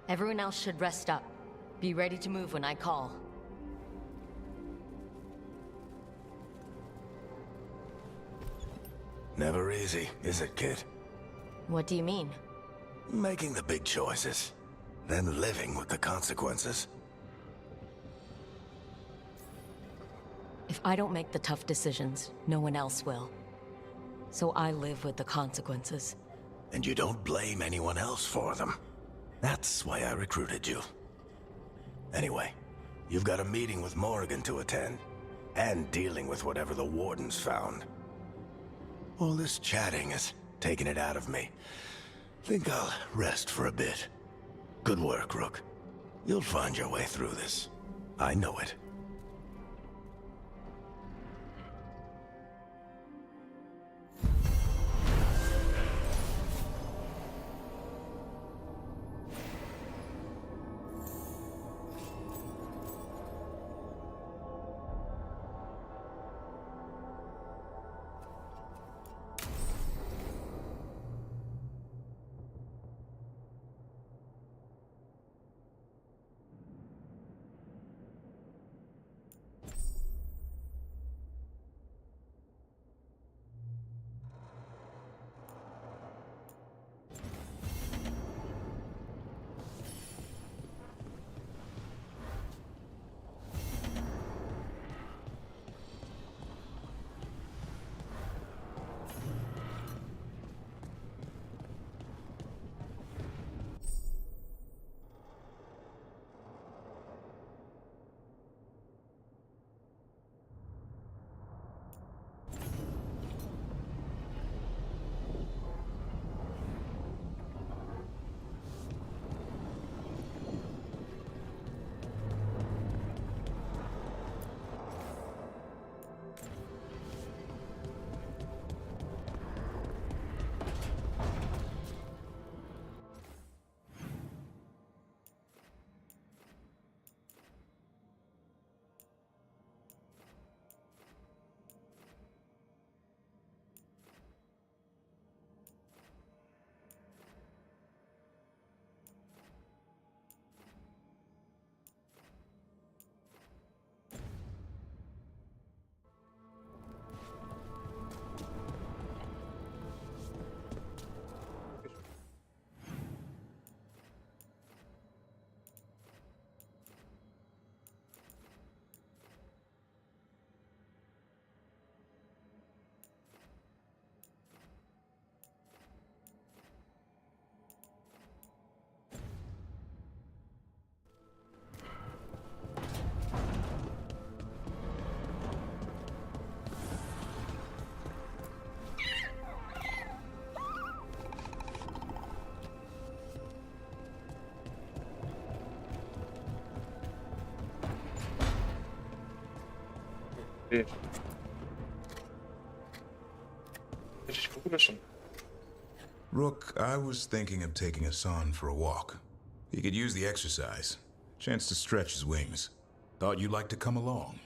Everyone else should rest up. Be ready to move when I call. Never easy, is it, kid? What do you mean? Making the big choices, then living with the consequences. If I don't make the tough decisions, no one else will. So I live with the consequences. And you don't blame anyone else for them. That's why I recruited you. Anyway, you've got a meeting with Morrigan to attend, and dealing with whatever the Wardens found. All this chatting has taken it out of me. Think I'll rest for a bit. Good work, Rook. You'll find your way through this. I know it. Здесь. Здесь прогулишься? Rook, I was thinking of taking Hassan for a walk. He could use the exercise. Chance to stretch his wings. Thought you'd like to come along.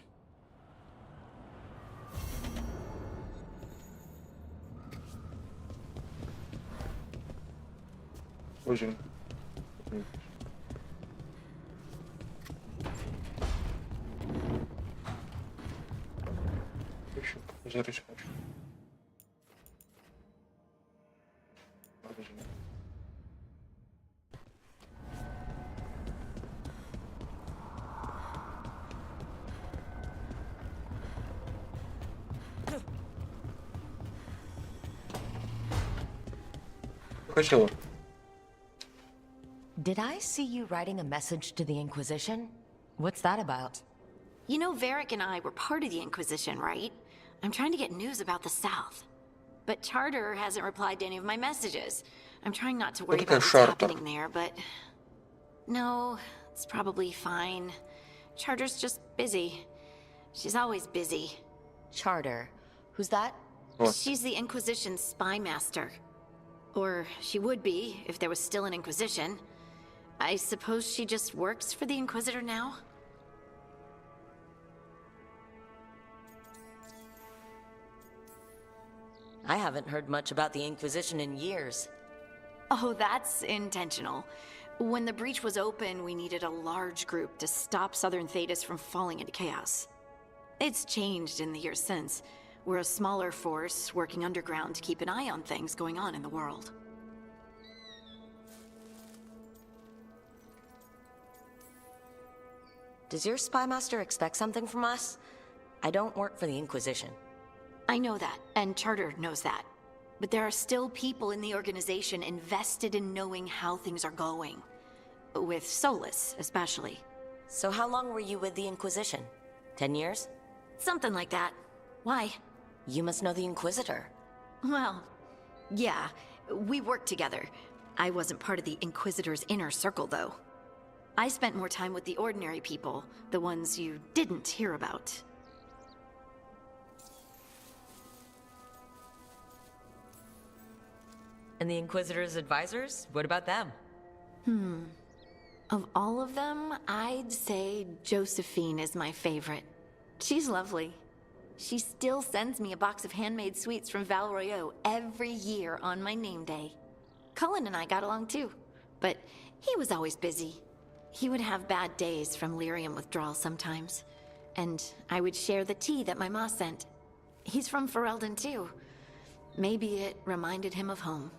Очень. Еще зарыть хочу. Хотела. Did I see you writing a message to the Inquisition? What's that about? You know, Varric and I were part of the Inquisition, right? I'm trying to get news about the South. But Charter hasn't replied to any of my messages. I'm trying not to worry about what's happening there, but... No, it's probably fine. Charter's just busy. She's always busy. Charter? Who's that? What? She's the Inquisition's spy master. Or she would be, if there was still an Inquisition. I suppose she just works for the Inquisitor now? I haven't heard much about the Inquisition in years. Oh, that's intentional. When the breach was open, we needed a large group to stop Southern Thedas from falling into chaos. It's changed in the years since. We're a smaller force working underground to keep an eye on things going on in the world. Does your spy master expect something from us? I don't work for the Inquisition. I know that, and Charter knows that. But there are still people in the organization invested in knowing how things are going. With Solus, especially. So how long were you with the Inquisition? 10 years? Something like that. Why? You must know the Inquisitor. Well, yeah, we worked together. I wasn't part of the Inquisitor's inner circle, though. I spent more time with the ordinary people, the ones you didn't hear about. And the Inquisitor's advisors? What about them? Of all of them, I'd say Josephine is my favorite. She's lovely. She still sends me a box of handmade sweets from Val Royeaux every year on my name day. Cullen and I got along too, but he was always busy. He would have bad days from lyrium withdrawal sometimes, and I would share the tea that my ma sent. He's from Ferelden too. Maybe it reminded him of home.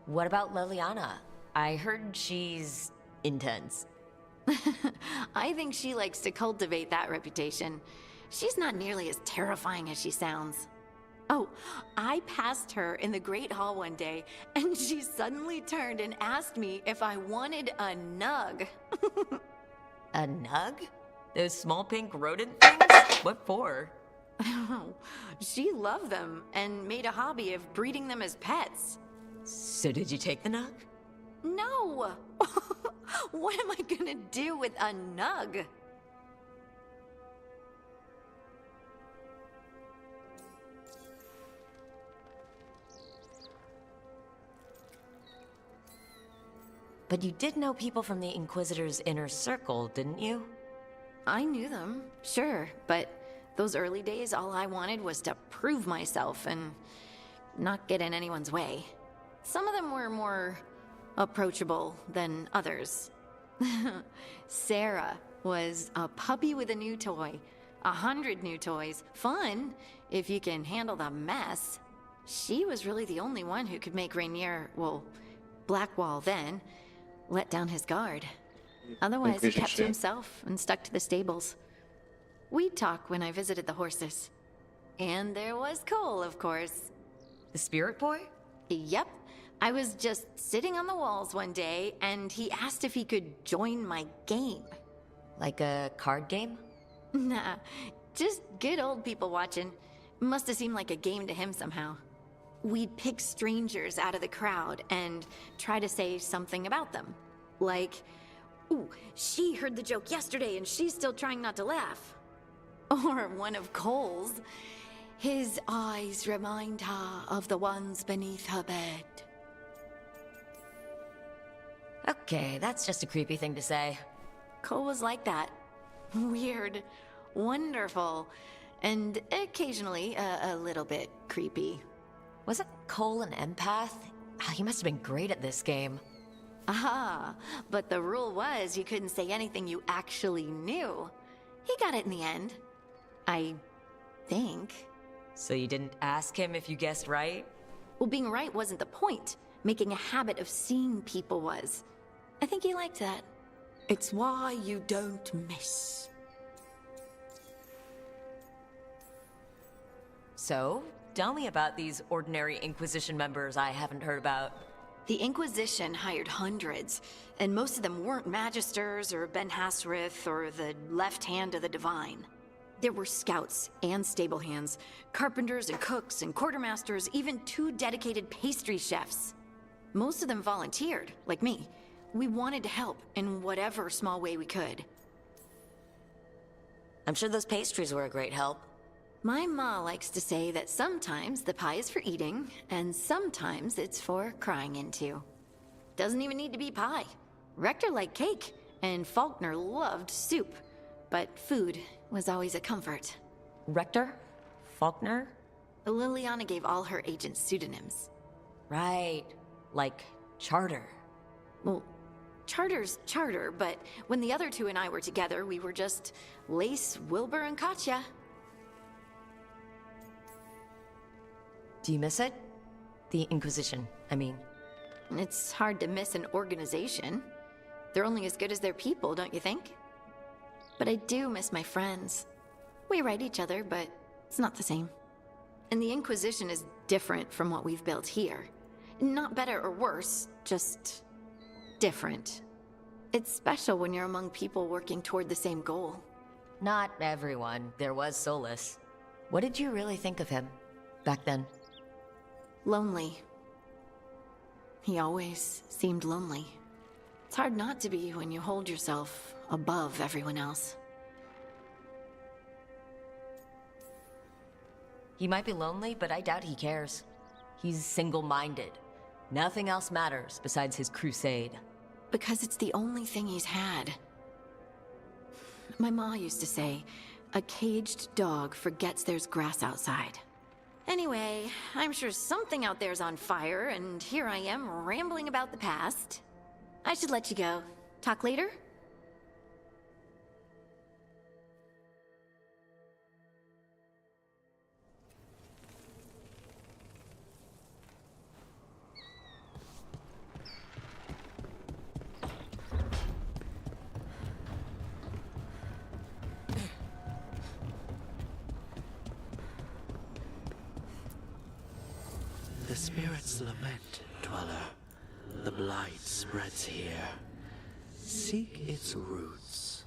What about Liliana? I heard she's intense. I think she likes to cultivate that reputation. She's not nearly as terrifying as she sounds. Oh, I passed her in the Great Hall one day, and she suddenly turned and asked me if I wanted a nug. A nug? Those small pink rodent things? What for? She loved them and made a hobby of breeding them as pets. So did you take the nug? No! What am I gonna do with a nug? But you did know people from the Inquisitor's inner circle, didn't you? I knew them, sure, but those early days, all I wanted was to prove myself and not get in anyone's way. Some of them were more approachable than others. Sarah was a puppy with a new toy. 100 new toys. Fun, if you can handle the mess. She was really the only one who could make Rainier, well, Blackwall then, let down his guard. Otherwise, he kept to himself and stuck to the stables. We'd talk when I visited the horses. And there was Cole, of course. The spirit boy? Yep. I was just sitting on the walls one day, and he asked if he could join my game. Like a card game? Nah, just good old people watching. Must have seemed like a game to him somehow. We'd pick strangers out of the crowd and try to say something about them. Like, ooh, she heard the joke yesterday and she's still trying not to laugh. Or one of Cole's. His eyes remind her of the ones beneath her bed. Okay, that's just a creepy thing to say. Cole was like that. Weird, wonderful, and occasionally a little bit creepy. Wasn't Cole an empath? He must have been great at this game. Aha, but the rule was you couldn't say anything you actually knew. He got it in the end. I think. So you didn't ask him if you guessed right? Well, being right wasn't the point. Making a habit of seeing people was. I think he liked that. It's why you don't miss. So, tell me about these ordinary Inquisition members I haven't heard about. The Inquisition hired hundreds, and most of them weren't Magisters or Ben Hasrith or the left hand of the Divine. There were scouts and stable hands, carpenters and cooks and quartermasters, even 2 dedicated pastry chefs. Most of them volunteered, like me. We wanted to help in whatever small way we could. I'm sure those pastries were a great help. My ma likes to say that sometimes the pie is for eating, and sometimes it's for crying into. Doesn't even need to be pie. Rector liked cake, and Faulkner loved soup, but food was always a comfort. Rector? Faulkner? Liliana gave all her agents pseudonyms. Right. Like Charter. Well, Charter's Charter, but when the other 2 and I were together, we were just Lace, Wilbur, and Katya. Do you miss it? The Inquisition, I mean. It's hard to miss an organization. They're only as good as their people, don't you think? But I do miss my friends. We write each other, but it's not the same. And the Inquisition is different from what we've built here. Not better or worse, just different. It's special when you're among people working toward the same goal. Not everyone. There was Solus. What did you really think of him back then? Lonely. He always seemed lonely. It's hard not to be when you hold yourself above everyone else. He might be lonely, but I doubt he cares. He's single-minded. Nothing else matters besides his crusade. Because it's the only thing he's had. My ma used to say, a caged dog forgets there's grass outside. Anyway, I'm sure something out there's on fire, and here I am rambling about the past. I should let you go. Talk later? The spirits lament, dweller. The blight spreads here. Seek its roots.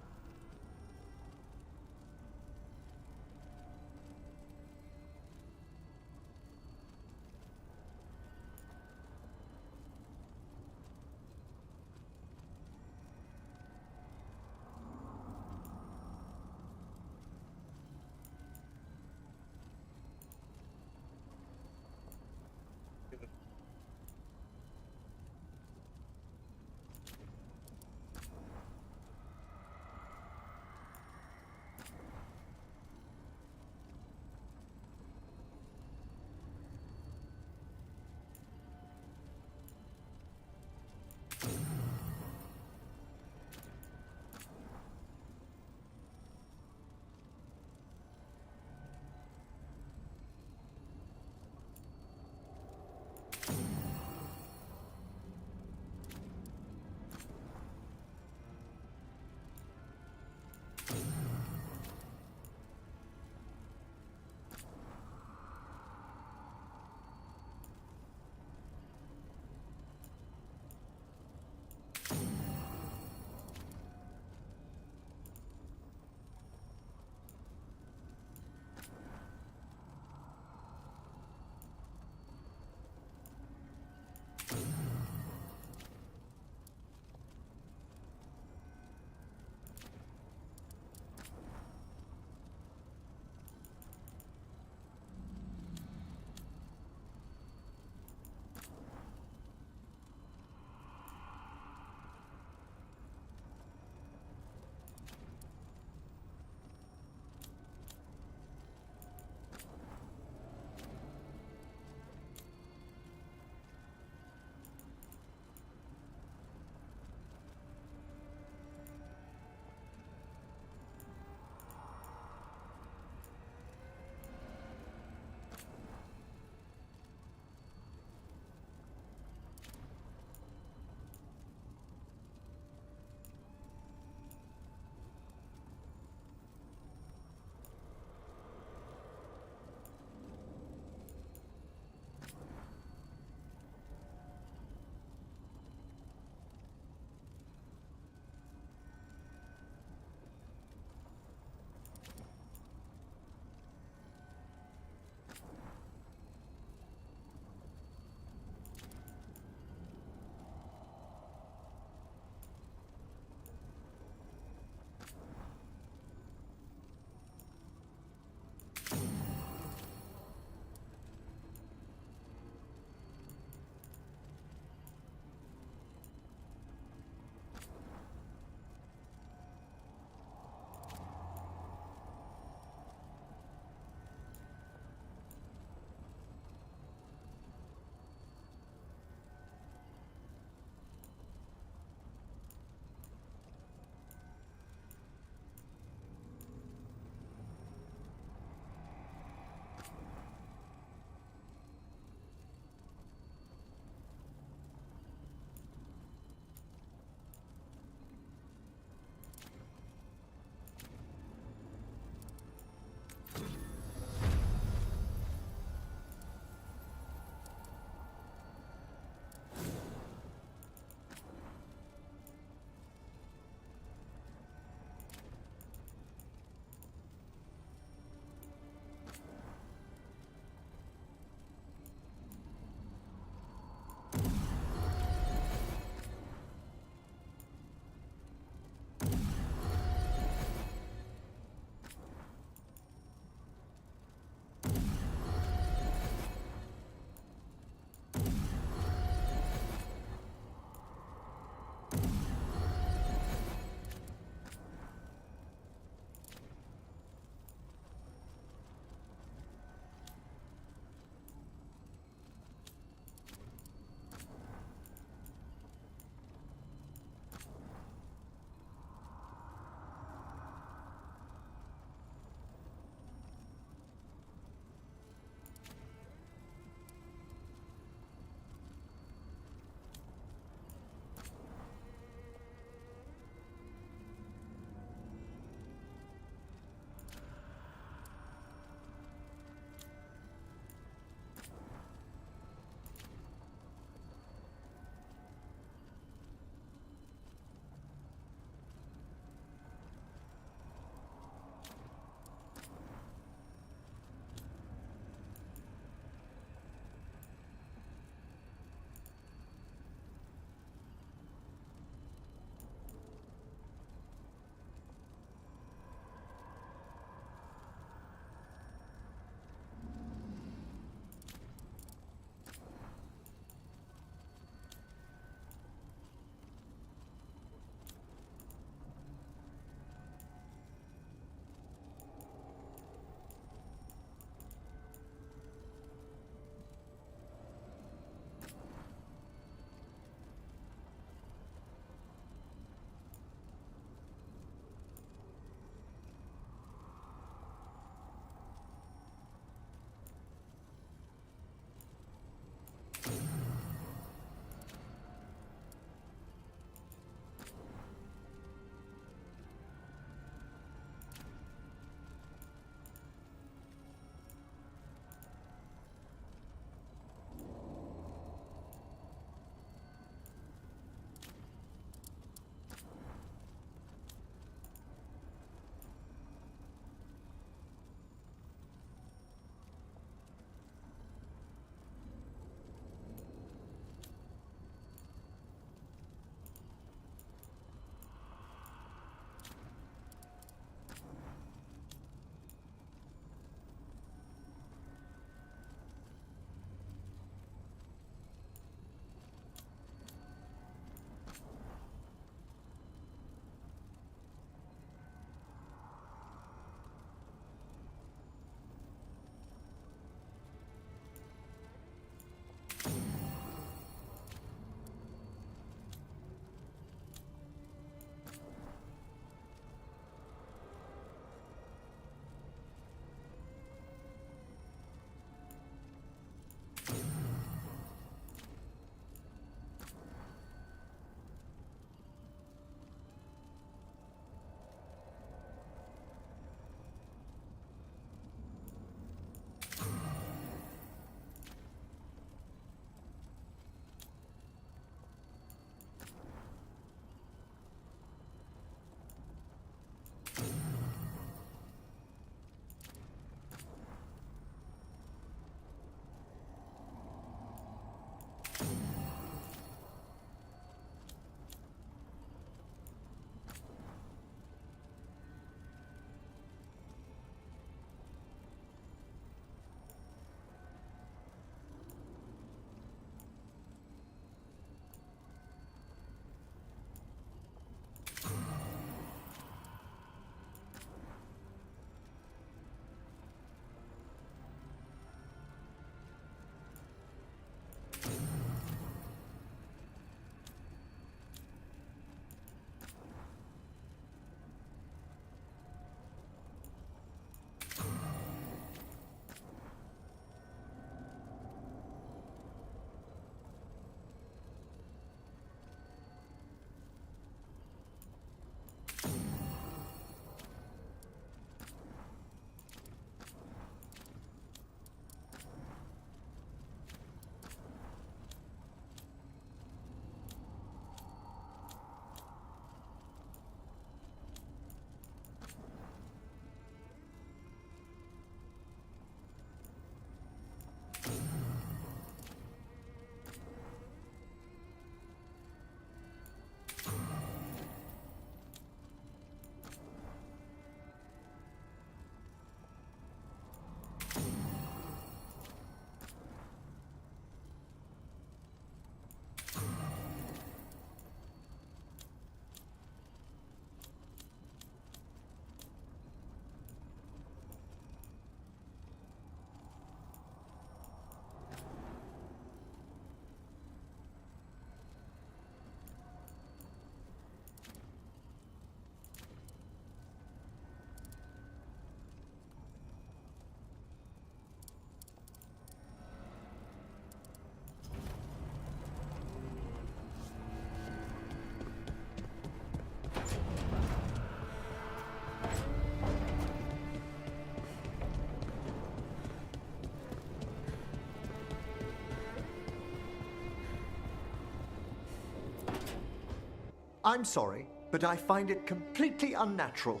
I'm sorry, but I find it completely unnatural.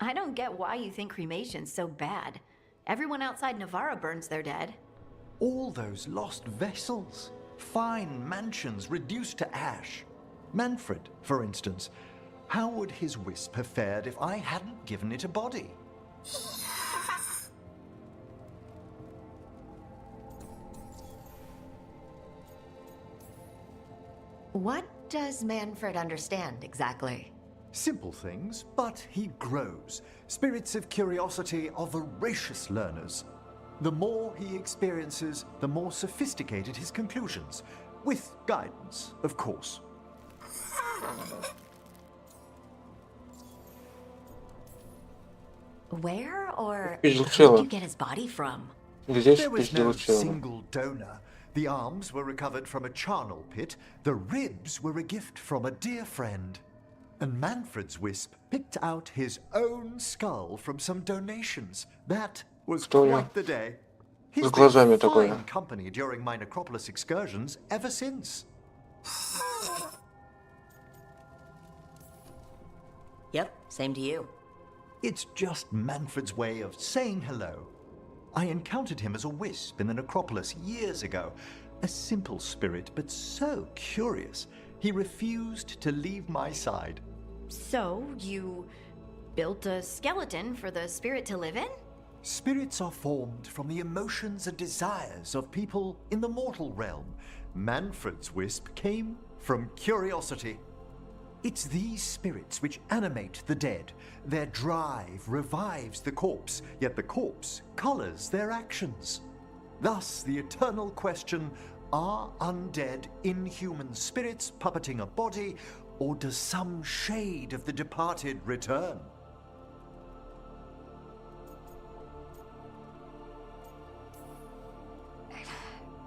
I don't get why you think cremation's so bad. Everyone outside Navarra burns their dead. All those lost vessels. Fine mansions reduced to ash. Manfred, for instance. How would his wisp have fared if I hadn't given it a body? What does Manfred understand exactly? Simple things, but he grows. Spirits of curiosity are voracious learners. The more he experiences, the more sophisticated his conclusions. With guidance, of course. Where or Спиздил where тело. did you get his body from? Здесь There was no спиздил тело. single donor. The arms were recovered from a charnel pit. The ribs were a gift from a dear friend. And Manfred's wisp picked out his own skull from some donations. That was Кто я? quite the day. He's С глазами been такой. fine company during my necropolis excursions ever since. Yep, same to you. It's just Manfred's way of saying hello. I encountered him as a wisp in the necropolis years ago. A simple spirit, but so curious. He refused to leave my side. So, you built a skeleton for the spirit to live in? Spirits are formed from the emotions and desires of people in the mortal realm. Manfred's wisp came from curiosity. It's these spirits which animate the dead. Their drive revives the corpse, yet the corpse colors their actions. Thus, the eternal question, are undead inhuman spirits puppeting a body, or does some shade of the departed return?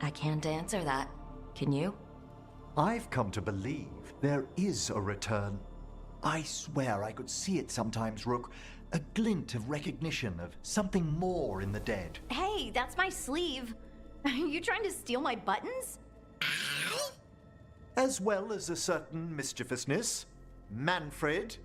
I can't answer that. Can you? I've come to believe there is a return. I swear I could see it sometimes, Rook. A glint of recognition of something more in the dead. Hey, that's my sleeve. Are you trying to steal my buttons? As well as a certain mischievousness. Manfred.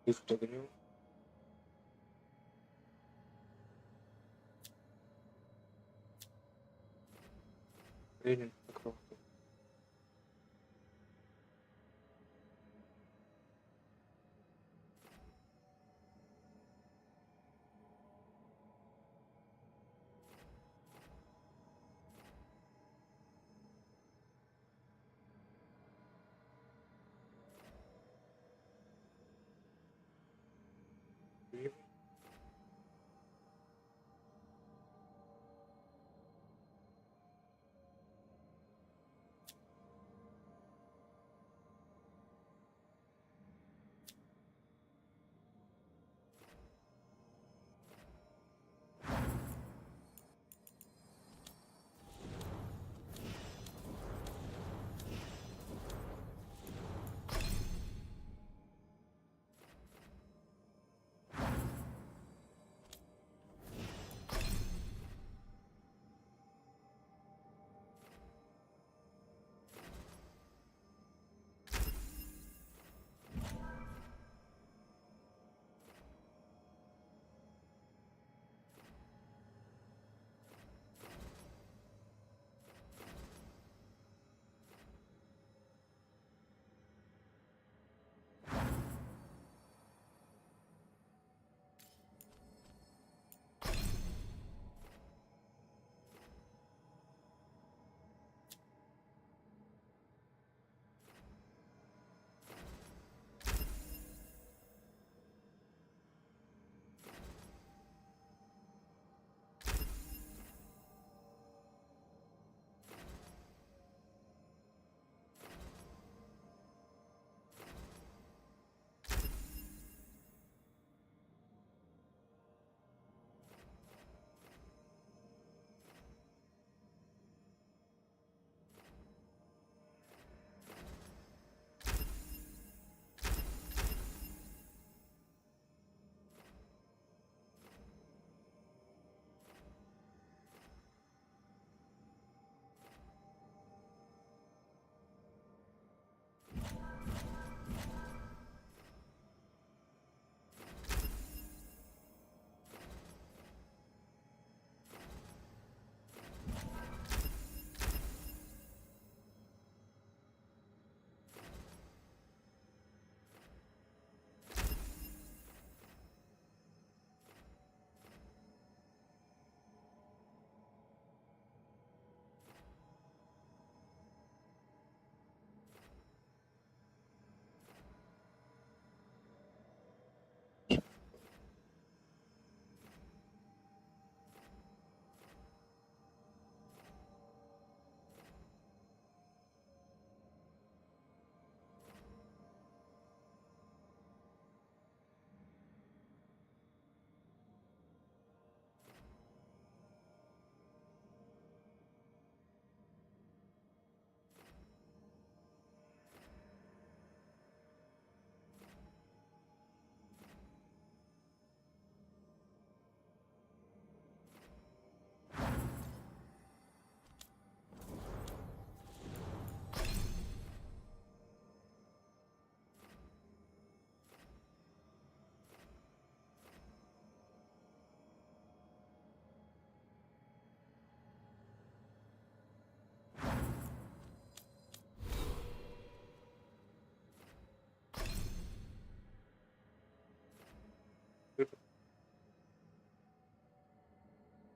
Их догрел. Ленин покров.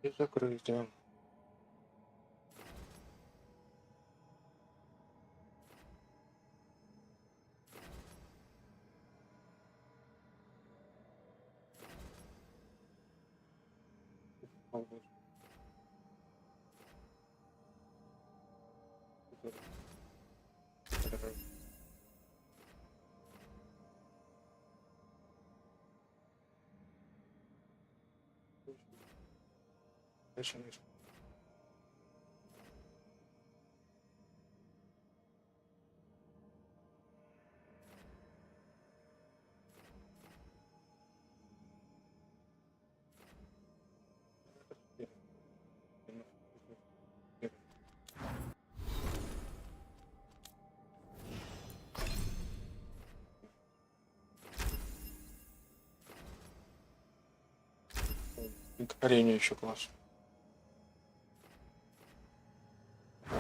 И закрыть, да. Дальше ниже. Горение еще класс.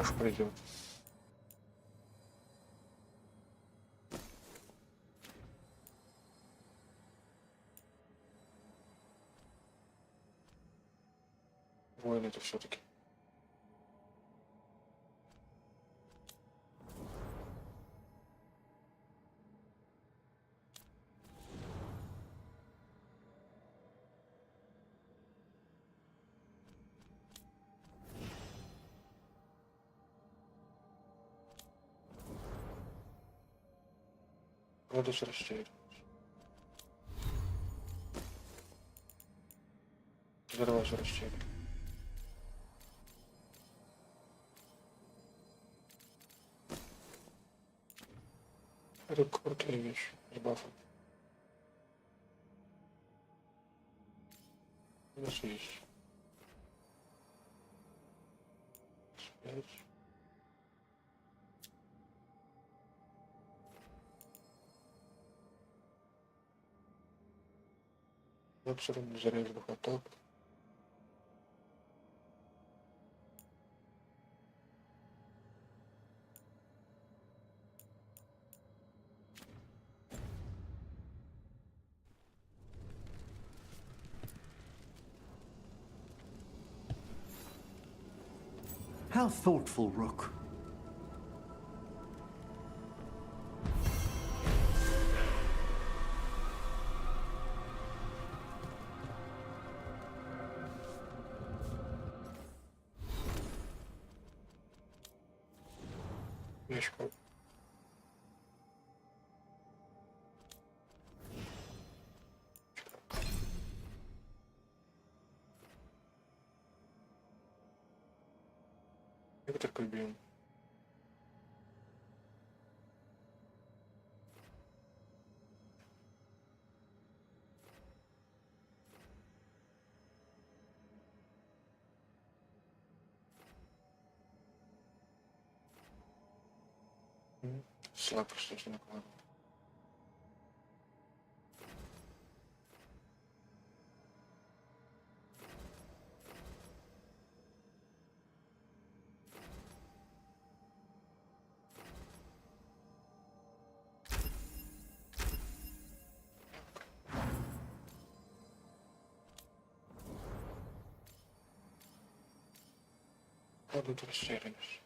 страж придет. Воин это все-таки. Градус растерян. Взорвался растерян. Это крутая вещь с бафом. У нас есть. 5. Вот все равно заряженных атак. How thoughtful, Rook. Мешка. Как так любим? Слабо, кстати, накладывал. Падают растерянность.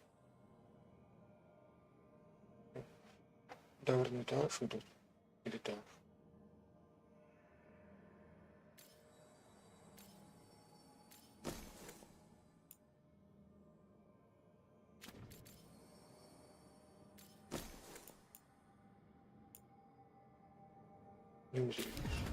Давр не так идут? Или так? Не удивились.